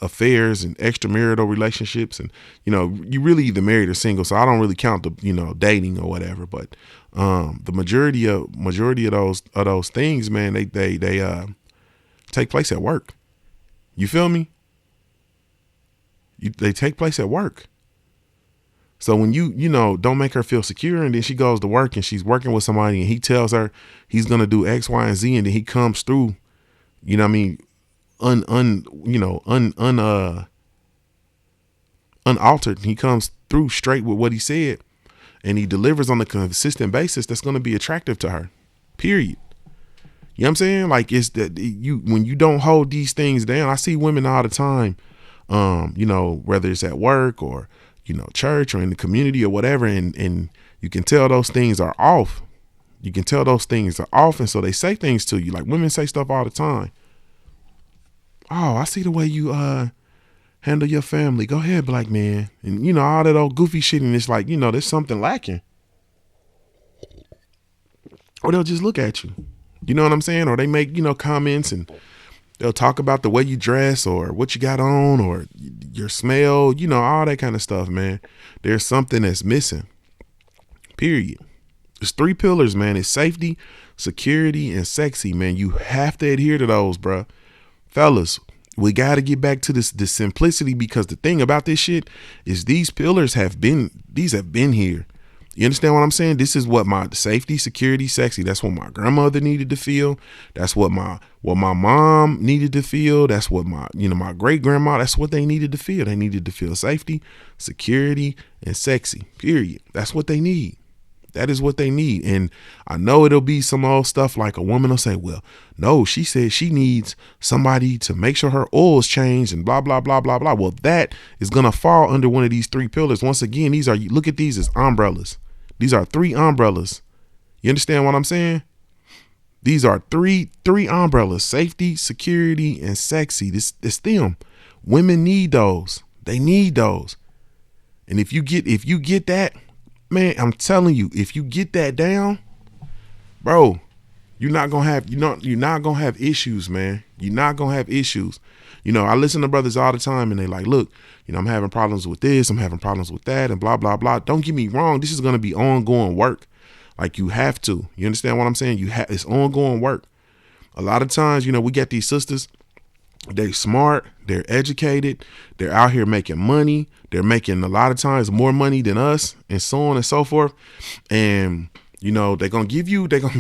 affairs and extramarital relationships, and you really either married or single, so I don't really count the dating or whatever, but the majority of those things, man, they take place at work. You feel me? They take place at work. So when you don't make her feel secure, and then she goes to work and she's working with somebody and he tells her he's going to do X, Y, and Z, and then he comes through, unaltered. He comes through straight with what he said, and he delivers on a consistent basis, that's going to be attractive to her. Period. You know what I'm saying? Like, it's that when you don't hold these things down, I see women all the time, whether it's at work or, church or in the community or whatever. And you can tell those things are off. You can tell those things are off. And so they say things to you. Like, women say stuff all the time. Oh, I see the way you handle your family. Go ahead, black man. And, all that old goofy shit. And it's like, there's something lacking. Or they'll just look at you. You know what I'm saying? Or they make, comments, and they'll talk about the way you dress or what you got on or your smell, all that kind of stuff, man. There's something that's missing. Period. There's 3 pillars, man. It's safety, security, and sexy, man. You have to adhere to those, bro. Fellas, we got to get back to this simplicity, because the thing about this shit is these pillars have been here. You understand what I'm saying? This is what my safety, security, sexy. That's what my grandmother needed to feel. That's what my mom needed to feel. That's what my great grandma, that's what they needed to feel. They needed to feel safety, security, and sexy. Period. That's what they need. That is what they need. And I know it'll be some old stuff like a woman will say, well, no, she said she needs somebody to make sure her oil's changed and blah, blah, blah, blah, blah. Well, that is going to fall under one of these 3 pillars. Once again, look at these as umbrellas. These are 3 umbrellas. You understand what I'm saying? These are three umbrellas: safety, security, and sexy. It's them. Women need those. They need those. And if you get that, man, I'm telling you, if you get that down, bro, you're not gonna have issues, man. You're not gonna have issues. I listen to brothers all the time, and they like, look, I'm having problems with this, I'm having problems with that, and blah, blah, blah. Don't get me wrong. This is going to be ongoing work. Like, you have to. You understand what I'm saying? It's ongoing work. A lot of times, we get these sisters, they're smart, they're educated, they're out here making money. They're making a lot of times more money than us, and so on and so forth. And, they're going to give it to you. They're going to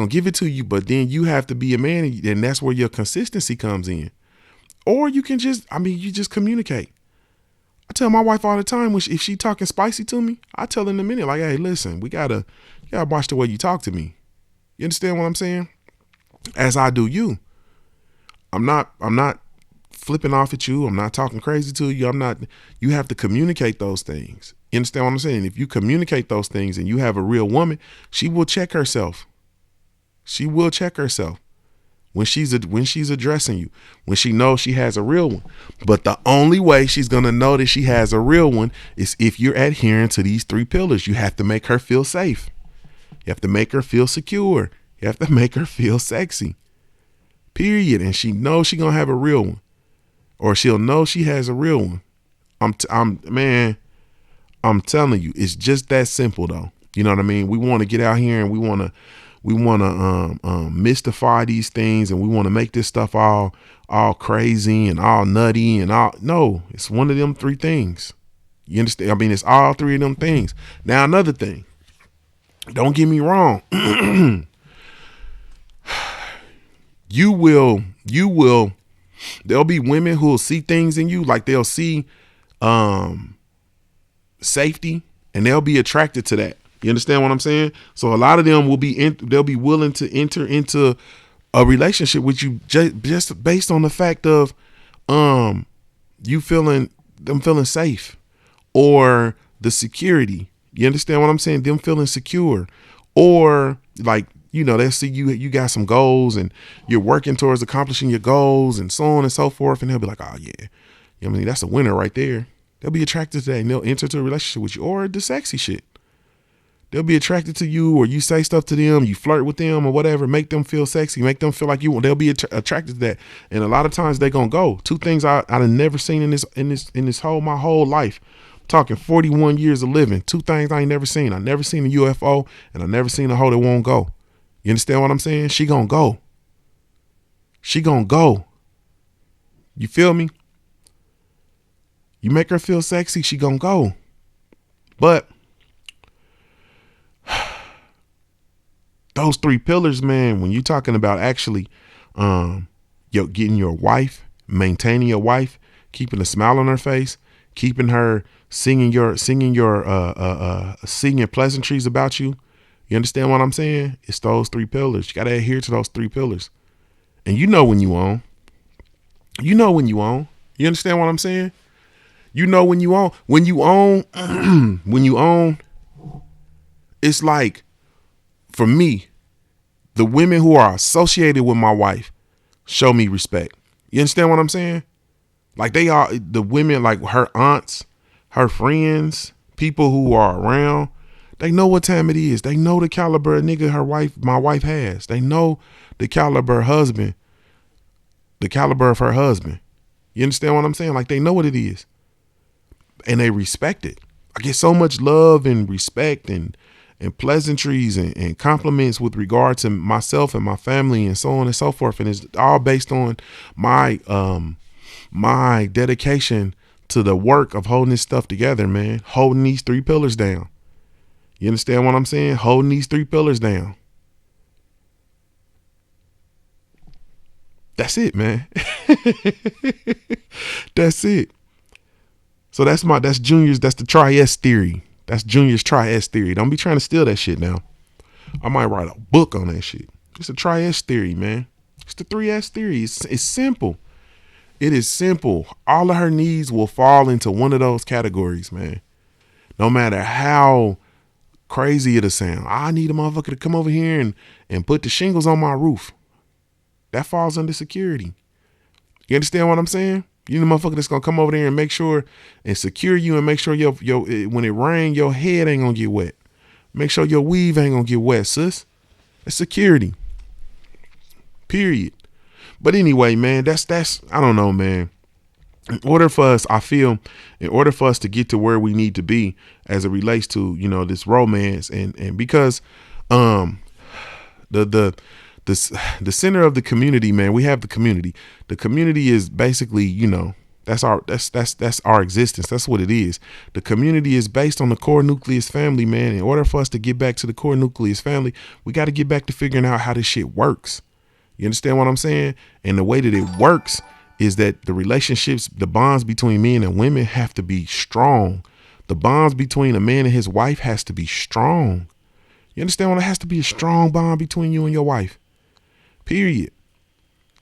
give it to you, but then you have to be a man, and that's where your consistency comes in. Or you can you just communicate. I tell my wife all the time, if she talking spicy to me, I tell her in a minute, like, hey, listen, you gotta watch the way you talk to me. You understand what I'm saying? As I do you. I'm not flipping off at you. I'm not talking crazy to you. You have to communicate those things. You understand what I'm saying? If you communicate those things and you have a real woman, she will check herself. She will check herself when she's addressing you, when she knows she has a real one. But the only way she's going to know that she has a real one is if you're adhering to these 3 pillars. You have to make her feel safe. You have to make her feel secure. You have to make her feel sexy. Period. And she knows she's going to have a real one, or she'll know she has a real one. I'm telling you, it's just that simple though. You know what I mean? We want to get out here and we want to mystify these things, and we want to make this stuff all crazy and all nutty and all. No, it's one of them 3 things. You understand? It's all 3 of them things. Now, another thing, don't get me wrong. There'll be women who will see things in you, like they'll see safety, and they'll be attracted to that. You understand what I'm saying? So a lot of them they'll be willing to enter into a relationship with you just based on the fact of them feeling safe, or the security. You understand what I'm saying? Them feeling secure, or like, they'll see you got some goals and you're working towards accomplishing your goals and so on and so forth, and they'll be like, oh yeah, that's a winner right there. They'll be attracted to that and they'll enter into a relationship with you, or the sexy shit. They'll be attracted to you, or you say stuff to them, you flirt with them or whatever, make them feel sexy, make them feel like you want. They'll be attracted to that. And a lot of times they gonna go. Two things I've never seen in this my whole life. I'm talking 41 years of living. Two things I ain't never seen. I never seen a UFO, and I never seen a hoe that won't go. You understand what I'm saying? She gonna go. She gonna go. You feel me? You make her feel sexy, she gonna go. But those three pillars, man, when you're talking about actually getting your wife, maintaining your wife, keeping a smile on her face, keeping her singing pleasantries about you. You understand what I'm saying? It's those three pillars. You got to adhere to those three pillars. And you know when you own. You know when you own. You understand what I'm saying? You know when you own. When you own, when you own, it's like, for me, the women who are associated with my wife show me respect. You understand what I'm saying? Like, they are the women, like her aunts, her friends, people who are around. They know what time it is. They know the caliber of nigga my wife has. They know the caliber of her husband. You understand what I'm saying? Like, they know what it is. And they respect it. I get so much love and respect and pleasantries and compliments with regard to myself and my family and so on and so forth. And it's all based on my dedication to the work of holding this stuff together, man. Holding these three pillars down. You understand what I'm saying? Holding these three pillars down. That's it, man. That's it. So that's Junior's, that's the TRILL theory. That's Junior's TRILL theory. Don't be trying to steal that shit now. I might write a book on that shit. It's a TRILL theory, man. It's the 3S theory. It's simple. It is simple. All of her needs will fall into one of those categories, man. No matter how crazy it'll sound. I need a motherfucker to come over here and put the shingles on my roof. That falls under security. You understand what I'm saying? You know, motherfucker that's gonna come over there and make sure and secure you and make sure your when it rain, your head ain't gonna get wet. Make sure your weave ain't gonna get wet, sis. That's security. Period. But anyway, man, that's I don't know, man. In order for us to get to where we need to be as it relates to, you know, this romance and because the center of the community, man, we have the community. The community is basically, you know, that's our existence. That's what it is. The community is based on the core nucleus family, man. In order for us to get back to the core nucleus family, we got to get back to figuring out how this shit works. You understand what I'm saying? And the way that it works is that the relationships, the bonds between men and women have to be strong. The bonds between a man and his wife has to be strong. You understand what? It has to be a strong bond between you and your wife. Period.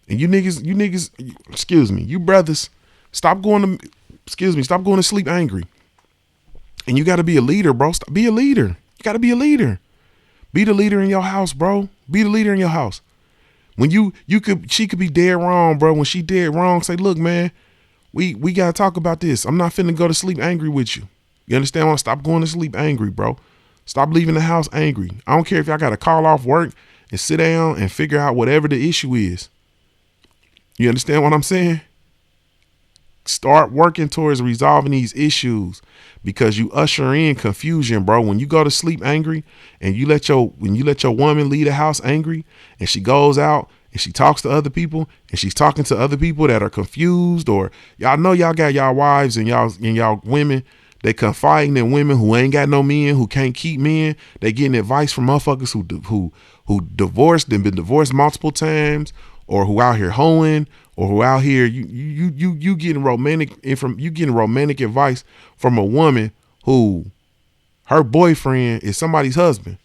And you niggas, excuse me, you brothers, stop going to sleep angry. And you got to be a leader, bro. Be a leader. You got to be a leader. Be the leader in your house, bro. Be the leader in your house. When she could be dead wrong, bro. When she dead wrong, say, look, man, we got to talk about this. I'm not finna go to sleep angry with you. You understand? Stop going to sleep angry, bro. Stop leaving the house angry. I don't care if y'all got to call off work and sit down and figure out whatever the issue is. You understand what I'm saying? Start working towards resolving these issues because you usher in confusion, bro. When you go to sleep angry and when you let your woman leave the house angry and she goes out and she talks to other people and she's talking to other people that are confused, or y'all know y'all got y'all wives and y'all women, they confiding in women who ain't got no men, who can't keep men. They getting advice from motherfuckers who divorced and been divorced multiple times, or who out here hoeing, or who out here you getting romantic advice from a woman who her boyfriend is somebody's husband.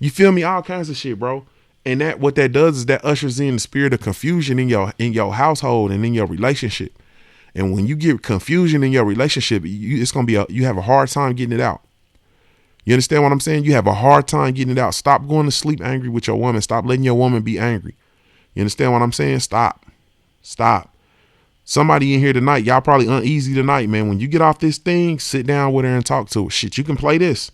You feel me? All kinds of shit, bro. And what that does is that ushers in the spirit of confusion in your household and in your relationship. And when you get confusion in your relationship, it's gonna be you have a hard time getting it out. You understand what I'm saying? You have a hard time getting it out. Stop going to sleep angry with your woman. Stop letting your woman be angry. You understand what I'm saying? Stop. Somebody in here tonight, y'all probably uneasy tonight, man. When you get off this thing, sit down with her and talk to her. Shit, you can play this.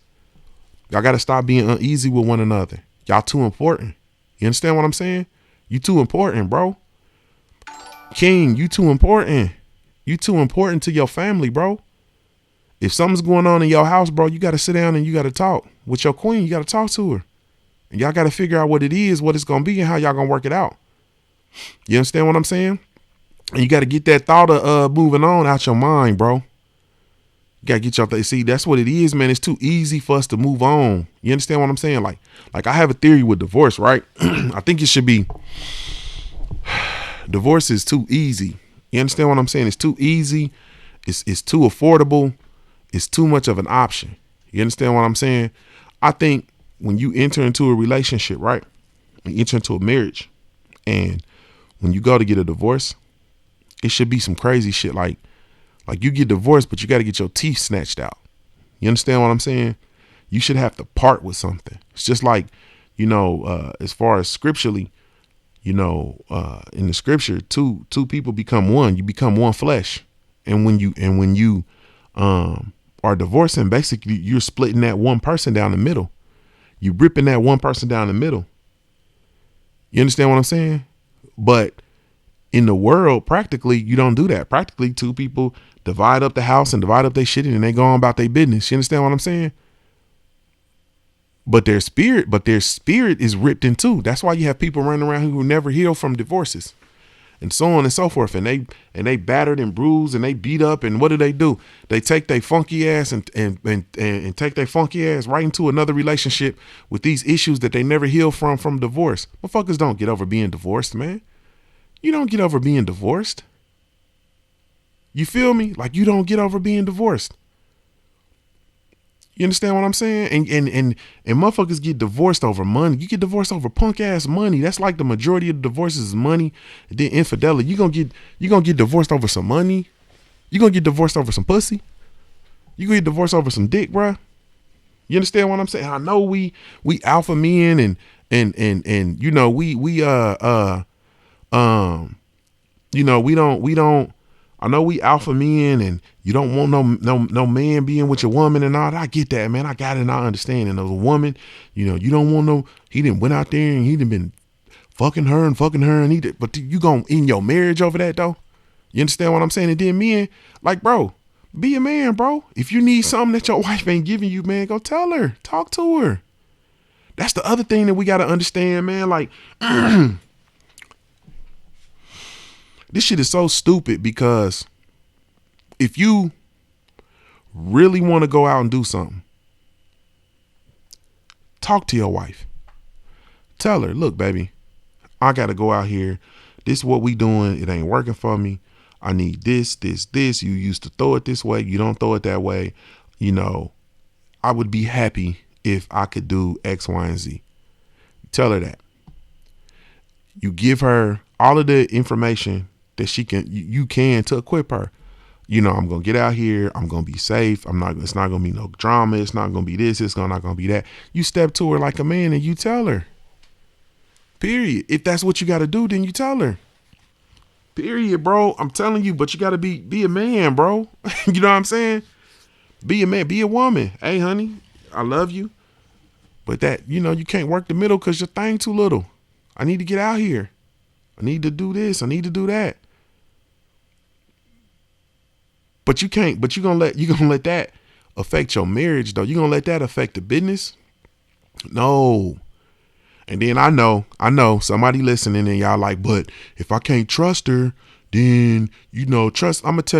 Y'all got to stop being uneasy with one another. Y'all too important. You understand what I'm saying? You too important, bro. King, you too important. You too important to your family, bro. If something's going on in your house, bro, you got to sit down and you got to talk with your queen. You got to talk to her. And y'all got to figure out what it is, what it's going to be, and how y'all going to work it out. You understand what I'm saying? And you got to get that thought of moving on out your mind, bro. You got to get your see, that's what it is, man. It's too easy for us to move on. You understand what I'm saying? Like I have a theory with divorce, right? I think it should be divorce is too easy. You understand what I'm saying? It's too easy. It's too affordable. It's too much of an option. You understand what I'm saying? I think when you enter into a relationship, right? When you enter into a marriage, and when you go to get a divorce, it should be some crazy shit like you get divorced, but you got to get your teeth snatched out. You understand what I'm saying? You should have to part with something. It's just like, as far as scripturally, in the scripture, two people become one. You become one flesh. And when you are divorcing, basically you're splitting that one person down the middle. You ripping that one person down the middle. You understand what I'm saying? But in the world, practically, you don't do that. Practically, two people divide up the house and divide up their shit and they go on about their business. You understand what I'm saying? But their spirit is ripped in two. That's why you have people running around who never heal from divorces and so on and so forth. And they battered and bruised and they beat up. And what do? They take their funky ass and take their funky ass right into another relationship with these issues that they never heal from divorce. Motherfuckers don't get over being divorced, man. You don't get over being divorced. You feel me? Like you don't get over being divorced. You understand what I'm saying? And motherfuckers get divorced over money. You get divorced over punk ass money. That's like the majority of the divorces is money. And then infidelity. You gonna get divorced over some money. You gonna get divorced over some pussy. You gonna get divorced over some dick, bruh. You understand what I'm saying? I know we alpha men and we don't. I know we alpha men and you don't want no man being with your woman and all that. I get that, man. I got it and I understand. And as a woman, you don't want he didn't went out there and he done been fucking her and he did, but you gonna end your marriage over that though? You understand what I'm saying? And then men, like, bro, be a man, bro. If you need something that your wife ain't giving you, man, go tell her, talk to her. That's the other thing that we got to understand, man. Like, this shit is so stupid because if you really want to go out and do something, talk to your wife. Tell her, look, baby, I got to go out here. This is what we doing. It ain't working for me. I need this. You used to throw it this way. You don't throw it that way. I would be happy if I could do X, Y, and Z. Tell her that. You give her all of the information that you can to equip her. I'm going to get out here. I'm going to be safe. It's not going to be no drama. It's not going to be this. It's not going to be that. You step to her like a man and you tell her. Period. If that's what you got to do, then you tell her. Period, bro. I'm telling you, but you got to be a man, bro. You know what I'm saying? Be a man, be a woman. Hey, honey, I love you. But that, you can't work the middle because your thing too little. I need to get out here. I need to do this. I need to do that. But you can't, but you're going to let that affect your marriage though. You're going to let that affect the business. No. And then I know somebody listening and y'all like, but if I can't trust her, then, trust. I'm going to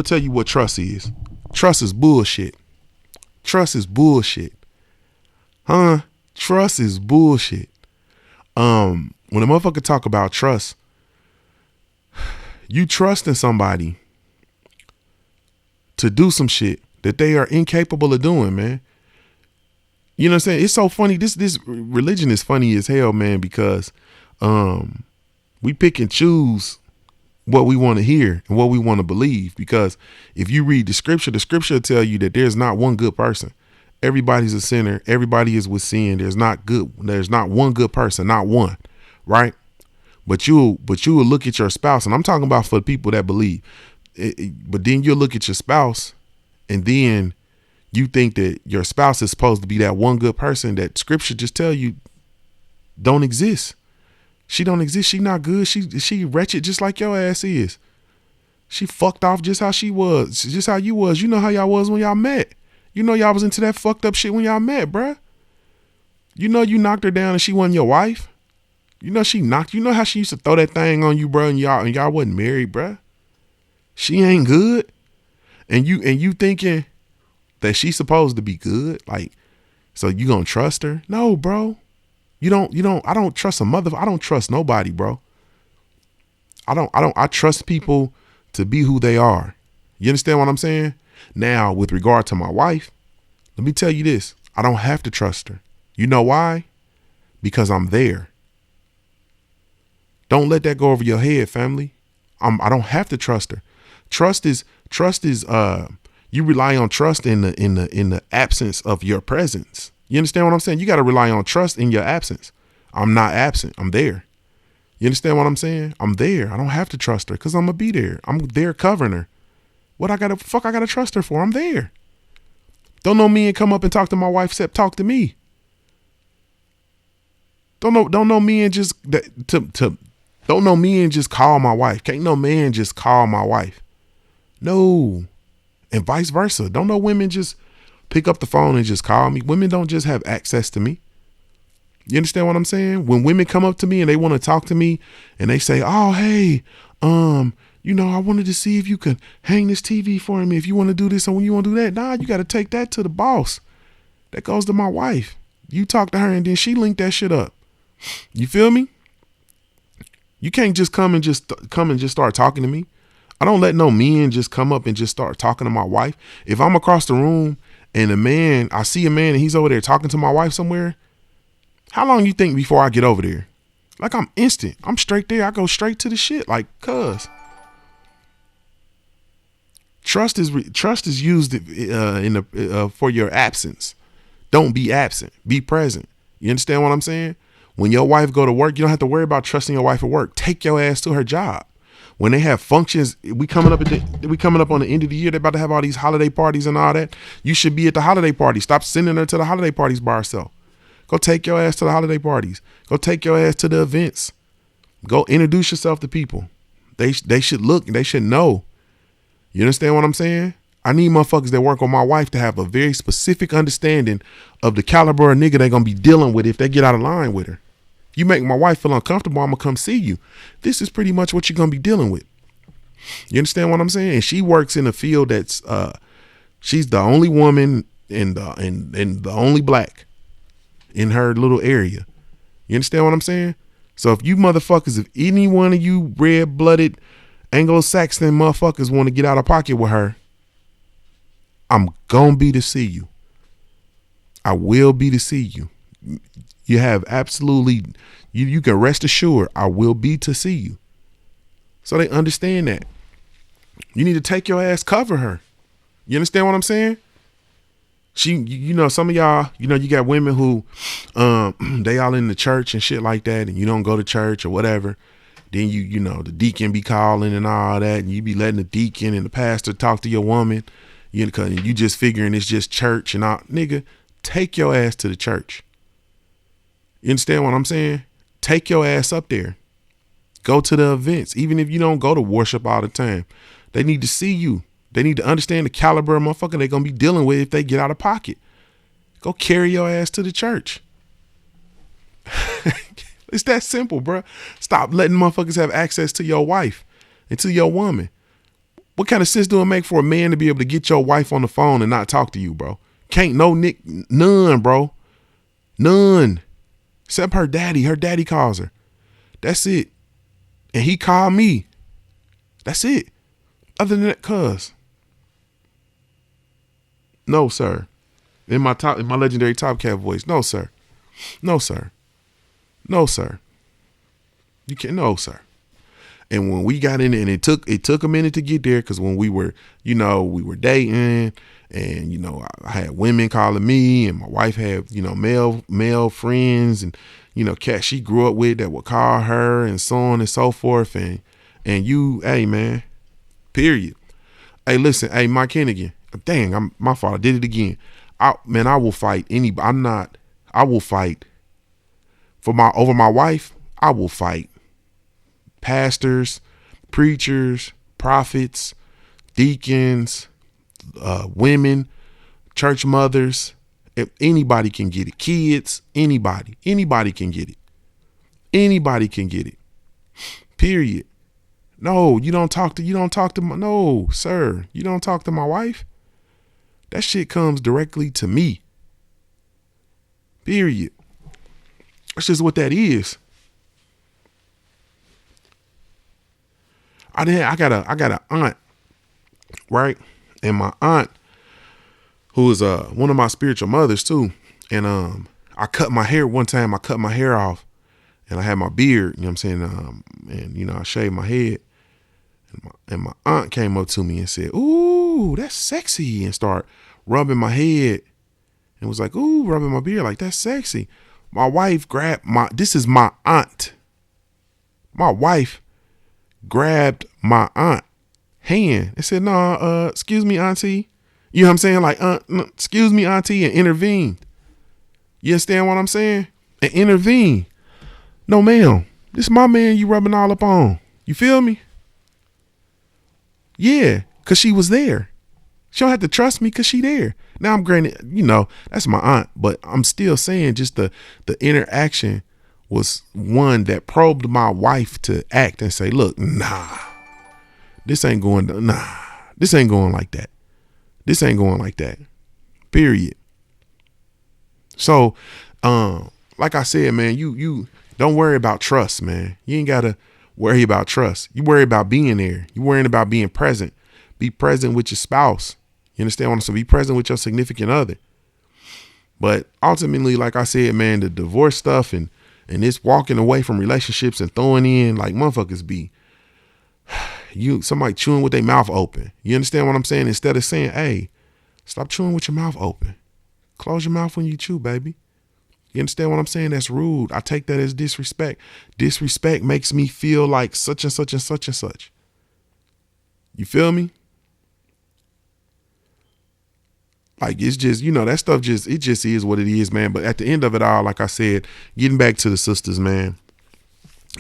tell you what trust is. Trust is bullshit. Trust is bullshit. Huh? Trust is bullshit. When a motherfucker talk about trust, you trust in somebody to do some shit that they are incapable of doing, man. You know what I'm saying? It's so funny. This religion is funny as hell, man, because we pick and choose what we want to hear and what we want to believe. Because if you read the scripture will tell you that there's not one good person. Everybody's a sinner. Everybody is with sin. There's not one good person, not one, right? But you will look at your spouse, and I'm talking about for the people that believe. But then you'll look at your spouse, and then you think that your spouse is supposed to be that one good person that scripture just tell you don't exist. She don't exist. She not good. She wretched just like your ass is. She fucked off just how she was, just how you was. You know how y'all was when y'all met. You know y'all was into that fucked up shit when y'all met, bruh. You know you knocked her down and she wasn't your wife. You know she knocked. You know how she used to throw that thing on you, bro, and y'all wasn't married, bruh. She ain't good, and you thinking that she's supposed to be good, like, so you gonna trust her? No, bro. You don't. I don't trust a mother. I don't trust nobody, bro. I trust people to be who they are. You understand what I'm saying? Now, with regard to my wife, let me tell you this. I don't have to trust her. You know why? Because I'm there. Don't let that go over your head, family. I don't have to trust her. Trust is you rely on trust in the absence of your presence. You understand what I'm saying? You got to rely on trust in your absence. I'm not absent. I'm there. You understand what I'm saying? I'm there. I don't have to trust her because I'm gonna be there. I'm there covering her. What I gotta trust her for? I'm there. Don't no men come up and talk to my wife except talk to me. Don't no men just don't no men just call my wife. Can't no man just call my wife. No. And vice versa. Don't no women just pick up the phone and just call me. Women don't just have access to me. You understand what I'm saying? When women come up to me and they want to talk to me and they say, oh, hey, I wanted to see if you could hang this TV for me. If you want to do this and when you want to do that, nah, you got to take that to the boss. That goes to my wife. You talk to her and then she linked that shit up. You feel me? You can't just come and just start talking to me. I don't let no men just come up and just start talking to my wife. If I'm across the room and I see a man and he's over there talking to my wife somewhere, how long you think before I get over there? Like, I'm instant. I'm straight there. I go straight to the shit. Like, cuz. Trust is used for your absence. Don't be absent. Be present. You understand what I'm saying? When your wife go to work, you don't have to worry about trusting your wife at work. Take your ass to her job. When they have functions, we coming up on the end of the year. They're about to have all these holiday parties and all that. You should be at the holiday party. Stop sending her to the holiday parties by herself. Go take your ass to the holiday parties. Go take your ass to the events. Go introduce yourself to people. They should look. They should know. You understand what I'm saying? I need motherfuckers that work on my wife to have a very specific understanding of the caliber of nigga they're going to be dealing with if they get out of line with her. You make my wife feel uncomfortable, I'm going to come see you. This is pretty much what you're going to be dealing with. You understand what I'm saying? And she works in a field that's, she's the only woman and the only black in her little area. You understand what I'm saying? So if you motherfuckers, if any one of you red-blooded Anglo-Saxon motherfuckers want to get out of pocket with her, I'm going to be to see you. I will be to see you. You have absolutely, you can rest assured I will be to see you. So they understand that. You need to take your ass, cover her. You understand what I'm saying? Some of y'all, you got women who, they all in the church and shit like that, and you don't go to church or whatever. Then the deacon be calling and all that, and you be letting the deacon and the pastor talk to your woman, and you just figuring it's just church and all. Nigga, take your ass to the church. You understand what I'm saying? Take your ass up there. Go to the events. Even if you don't go to worship all the time, they need to see you. They need to understand the caliber of motherfucker they're going to be dealing with if they get out of pocket. Go carry your ass to the church. It's that simple, bro. Stop letting motherfuckers have access to your wife and to your woman. What kind of sense do it make for a man to be able to get your wife on the phone and not talk to you, bro? Can't none, bro. None. Except her daddy. Her daddy calls her. That's it. And he called me. That's it. Other than that, cuz. No, sir. In my legendary Top Cat voice. No, sir. No, sir. No, sir. You can't. No, sir. And when we got in, and it took a minute to get there, because when we were dating, And, you know, I had women calling me, and my wife had, you know, male friends and, you know, cats she grew up with that would call her and so on and so forth. And you, hey, man, period. Hey, listen, hey, Mike Hennigan, dang, my fault. I did it again. I will fight anybody. I will fight over my wife. I will fight pastors, preachers, prophets, deacons, women, church mothers. If anybody can get it, kids, anybody can get it. Anybody can get it. Period. No, you don't talk to no, sir. You don't talk to my wife. That shit comes directly to me. Period. That's just what that is. I got an aunt, right? And my aunt, who is one of my spiritual mothers too. And I cut my hair one time. I cut my hair off, and I had my beard. You know what I'm saying? And you know, I shaved my head. And my aunt came up to me and said, "Ooh, that's sexy," and start rubbing my head, and was like, "Ooh," rubbing my beard like that's sexy. My wife grabbed this is my aunt. My wife grabbed my aunt hand and said, "No, excuse me, auntie." You know what I'm saying? Like, no, excuse me, auntie, and intervened. You understand what I'm saying? And intervene. No, ma'am, this is my man you rubbing all up on. You feel me? Yeah, because she was there. She don't have to trust me because she there. Now, I'm granted, you know, that's my aunt, but I'm still saying just the interaction was one that probed my wife to act and say, look, this ain't going like that. This ain't going like that. Period. So, like I said, man, you don't worry about trust, man. You ain't got to worry about trust. You worry about being there. You worrying about being present. Be present with your spouse. You understand what I'm saying? Be present with your significant other. But ultimately, like I said, man, the divorce stuff and this walking away from relationships and throwing in like motherfuckers be somebody chewing with their mouth open. You understand what I'm saying? Instead of saying, hey, stop chewing with your mouth open. Close your mouth when you chew, baby. You understand what I'm saying? That's rude. I take that as disrespect. Disrespect makes me feel like such and such and such and such. You feel me? Like, it's just, you know, that stuff it just is what it is, man. But at the end of it all, like I said, getting back to the sisters, man,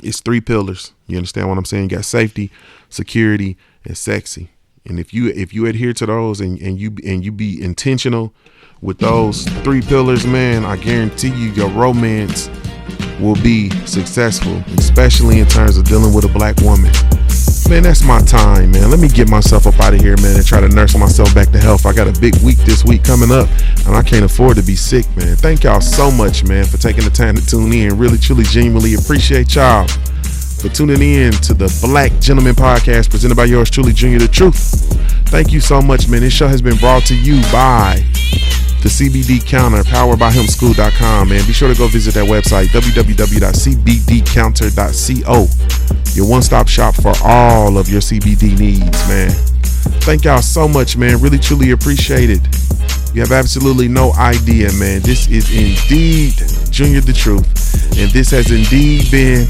it's 3 pillars. You understand what I'm saying? You got safety, security, and sexy. And if you adhere to those and you be intentional with those 3 pillars, man, I guarantee you your romance will be successful, especially in terms of dealing with a black woman. Man, that's my time, man. Let me get myself up out of here, man, and try to nurse myself back to health. I got a big week this week coming up, and I can't afford to be sick, man. Thank y'all so much, man, for taking the time to tune in. Really, truly, genuinely appreciate y'all for tuning in to the Black Gentleman Podcast presented by yours truly, Junior the Truth. Thank you so much, man. This show has been brought to you by the CBD Counter, powered by himschool.com, man. Be sure to go visit that website, www.cbdcounter.co. Your one-stop shop for all of your CBD needs, man. Thank y'all so much, man. Really, truly appreciate it. You have absolutely no idea, man. This is indeed Junior the Truth, and this has indeed been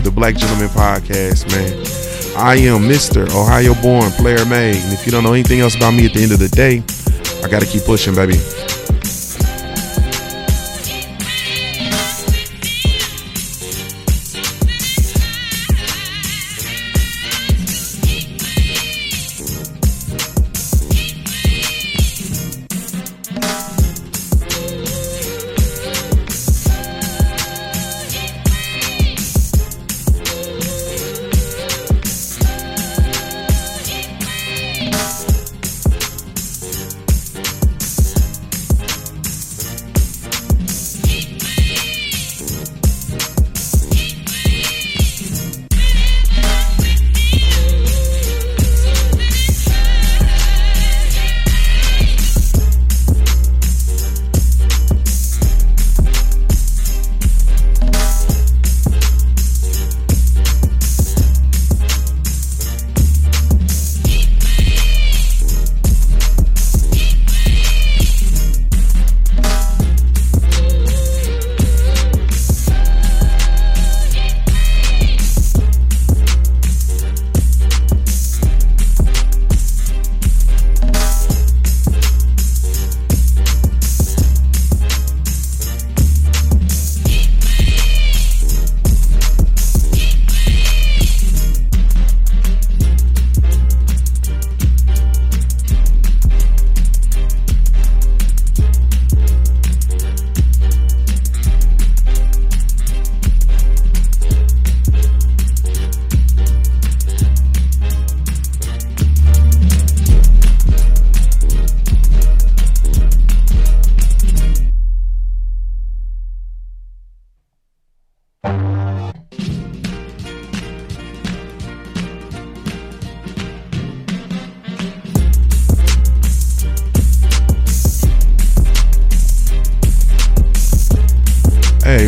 the Black Gentleman Podcast, man. I am Mr. Ohio-born player made, and if you don't know anything else about me at the end of the day, I gotta keep pushing, baby.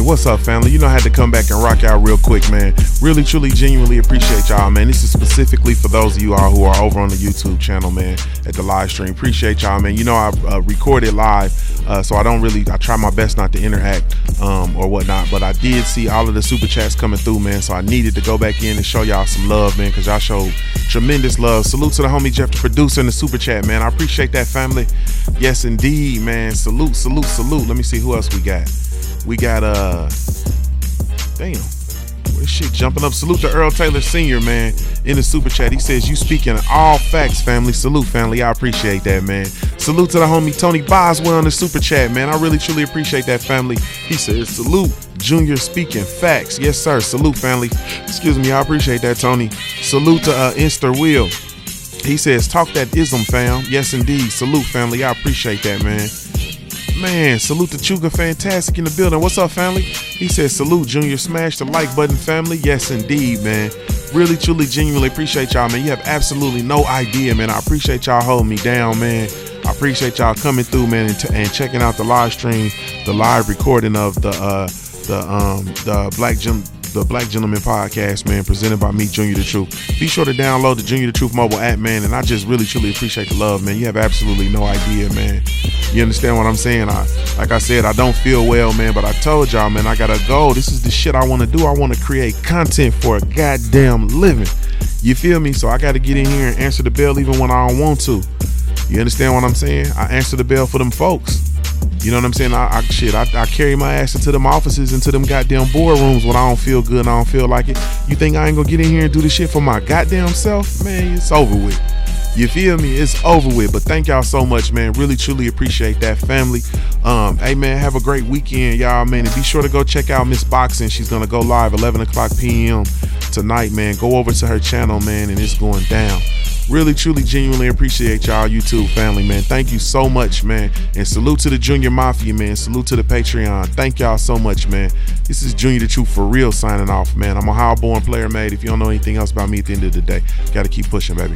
What's up, family? You know I had to come back and rock out real quick, man. Really, truly, genuinely appreciate y'all, man. This is specifically for those of you all who are over on the YouTube channel, man, at the live stream. Appreciate y'all, man. You know I recorded live, so I try my best not to interact or whatnot, but I did see all of the super chats coming through, man, so I needed to go back in and show y'all some love, man, because y'all showed tremendous love. Salute to the homie Jeff, the producer, in the super chat, man. I appreciate that, family. Yes, indeed, man. Salute, salute, salute. Let me see who else we got. We got damn, this shit jumping up. Salute to Earl Taylor Sr., man, in the super chat. He says, you speaking all facts, family. Salute, family. I appreciate that, man. Salute to the homie Tony Boswell in the super chat, man. I really truly appreciate that, family. He says, salute, Junior speaking facts. Yes, sir. Salute, family. Excuse me. I appreciate that, Tony. Salute to Insta Will. He says, talk that ism, fam. Yes, indeed. Salute, family. I appreciate that, man. Man, salute to Chuga Fantastic in the building. What's up, family? He says, salute, Junior. Smash the like button, family. Yes, indeed, man. Really, truly, genuinely appreciate y'all, man. You have absolutely no idea, man. I appreciate y'all holding me down, man. I appreciate y'all coming through, man, and checking out the live stream, the live recording of the Black Gentleman Podcast, man, presented by me, Junior the Truth. Be sure to download the Junior the Truth mobile app, man, and I just really, truly appreciate the love, man. You have absolutely no idea, man. You understand what I'm saying? Like I said, I don't feel well, man, but I told y'all, man, I got a goal. This is the shit I want to do. I want to create content for a goddamn living. You feel me? So I got to get in here and answer the bell even when I don't want to. You understand what I'm saying? I answer the bell for them folks. You know what I'm saying? I carry my ass into them offices, into them goddamn boardrooms when I don't feel good and I don't feel like it. You think I ain't gonna get in here and do this shit for my goddamn self? Man, it's over with. You feel me? It's over with. But thank y'all so much, man. Really, truly appreciate that, family. Hey, man, have a great weekend, y'all, man. And be sure to go check out Miss Boxing. She's gonna go live 11 o'clock p.m. tonight, man. Go over to her channel, man, and it's going down. Really, truly, genuinely appreciate y'all YouTube family, man. Thank you so much, man. And salute to the Junior Mafia, man. Salute to the Patreon. Thank y'all so much, man. This is Junior the Truth for real signing off, man. I'm a Ohio-born player, mate. If you don't know anything else about me at the end of the day, gotta keep pushing, baby.